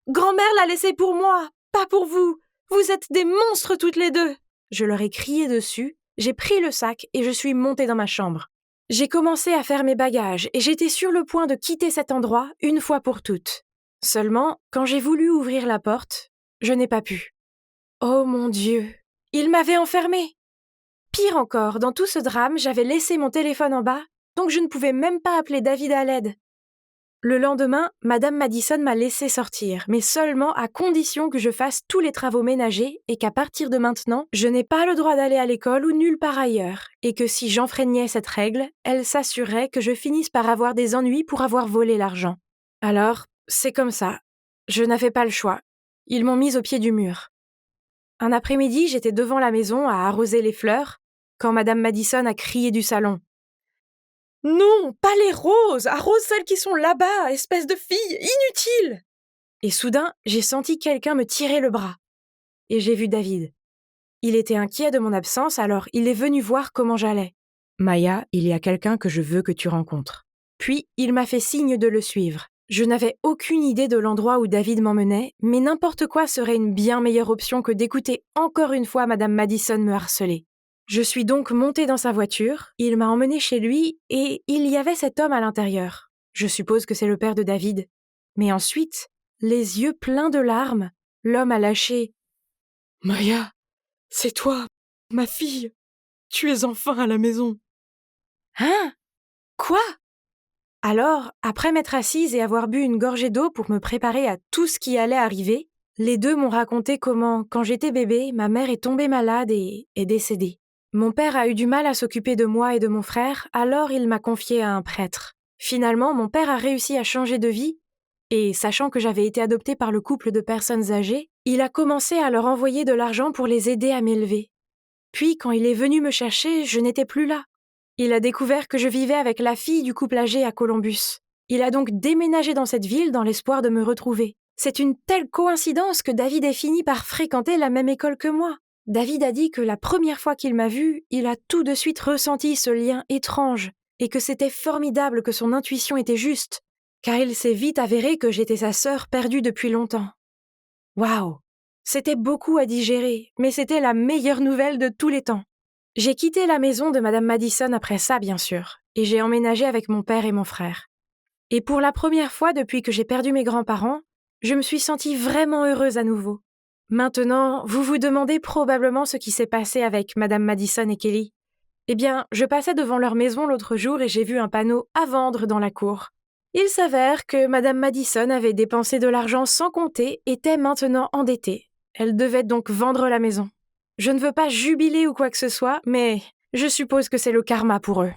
[SPEAKER 3] Grand-mère l'a laissé pour moi, pas pour vous. Vous êtes des monstres toutes les deux. » Je leur ai crié dessus, j'ai pris le sac et je suis montée dans ma chambre. J'ai commencé à faire mes bagages et j'étais sur le point de quitter cet endroit une fois pour toutes. Seulement, quand j'ai voulu ouvrir la porte, je n'ai pas pu. Oh mon Dieu, il m'avait enfermée. Pire encore, dans tout ce drame, j'avais laissé mon téléphone en bas, donc je ne pouvais même pas appeler David à l'aide. Le lendemain, Madame Madison m'a laissé sortir, mais seulement à condition que je fasse tous les travaux ménagers et qu'à partir de maintenant, je n'ai pas le droit d'aller à l'école ou nulle part ailleurs, et que si j'enfreignais cette règle, elle s'assurerait que je finisse par avoir des ennuis pour avoir volé l'argent. Alors, c'est comme ça. Je n'avais pas le choix. Ils m'ont mise au pied du mur. Un après-midi, j'étais devant la maison à arroser les fleurs, quand Madame Madison a crié du salon. « Non, pas les roses, arrose celles qui sont là-bas, espèce de fille inutile !» Et soudain, j'ai senti quelqu'un me tirer le bras. Et j'ai vu David. Il était inquiet de mon absence, alors il est venu voir comment j'allais. « Maya, il y a quelqu'un que je veux que tu rencontres. » Puis, il m'a fait signe de le suivre. Je n'avais aucune idée de l'endroit où David m'emmenait, mais n'importe quoi serait une bien meilleure option que d'écouter encore une fois Madame Madison me harceler. Je suis donc montée dans sa voiture, il m'a emmenée chez lui et il y avait cet homme à l'intérieur. Je suppose que c'est le père de David. Mais ensuite, les yeux pleins de larmes, l'homme a lâché Maya, c'est toi, ma fille. Tu es enfin à la maison. Hein? Quoi? Alors, après m'être assise et avoir bu une gorgée d'eau pour me préparer à tout ce qui allait arriver, les deux m'ont raconté comment, quand j'étais bébé, ma mère est tombée malade et est décédée. Mon père a eu du mal à s'occuper de moi et de mon frère, alors il m'a confié à un prêtre. Finalement, mon père a réussi à changer de vie, et sachant que j'avais été adoptée par le couple de personnes âgées, il a commencé à leur envoyer de l'argent pour les aider à m'élever. Puis, quand il est venu me chercher, je n'étais plus là. Il a découvert que je vivais avec la fille du couple âgé à Columbus. Il a donc déménagé dans cette ville dans l'espoir de me retrouver. C'est une telle coïncidence que David ait fini par fréquenter la même école que moi. David a dit que la première fois qu'il m'a vue, il a tout de suite ressenti ce lien étrange et que c'était formidable que son intuition était juste, car il s'est vite avéré que j'étais sa sœur perdue depuis longtemps. Waouh! C'était beaucoup à digérer, mais c'était la meilleure nouvelle de tous les temps. J'ai quitté la maison de Madame Madison après ça, bien sûr, et j'ai emménagé avec mon père et mon frère. Et pour la première fois depuis que j'ai perdu mes grands-parents, je me suis sentie vraiment heureuse à nouveau. Maintenant, vous vous demandez probablement ce qui s'est passé avec Madame Madison et Kelly. Eh bien, je passais devant leur maison l'autre jour et j'ai vu un panneau à vendre dans la cour. Il s'avère que Madame Madison avait dépensé de l'argent sans compter et était maintenant endettée. Elle devait donc vendre la maison. Je ne veux pas jubiler ou quoi que ce soit, mais je suppose que c'est le karma pour eux.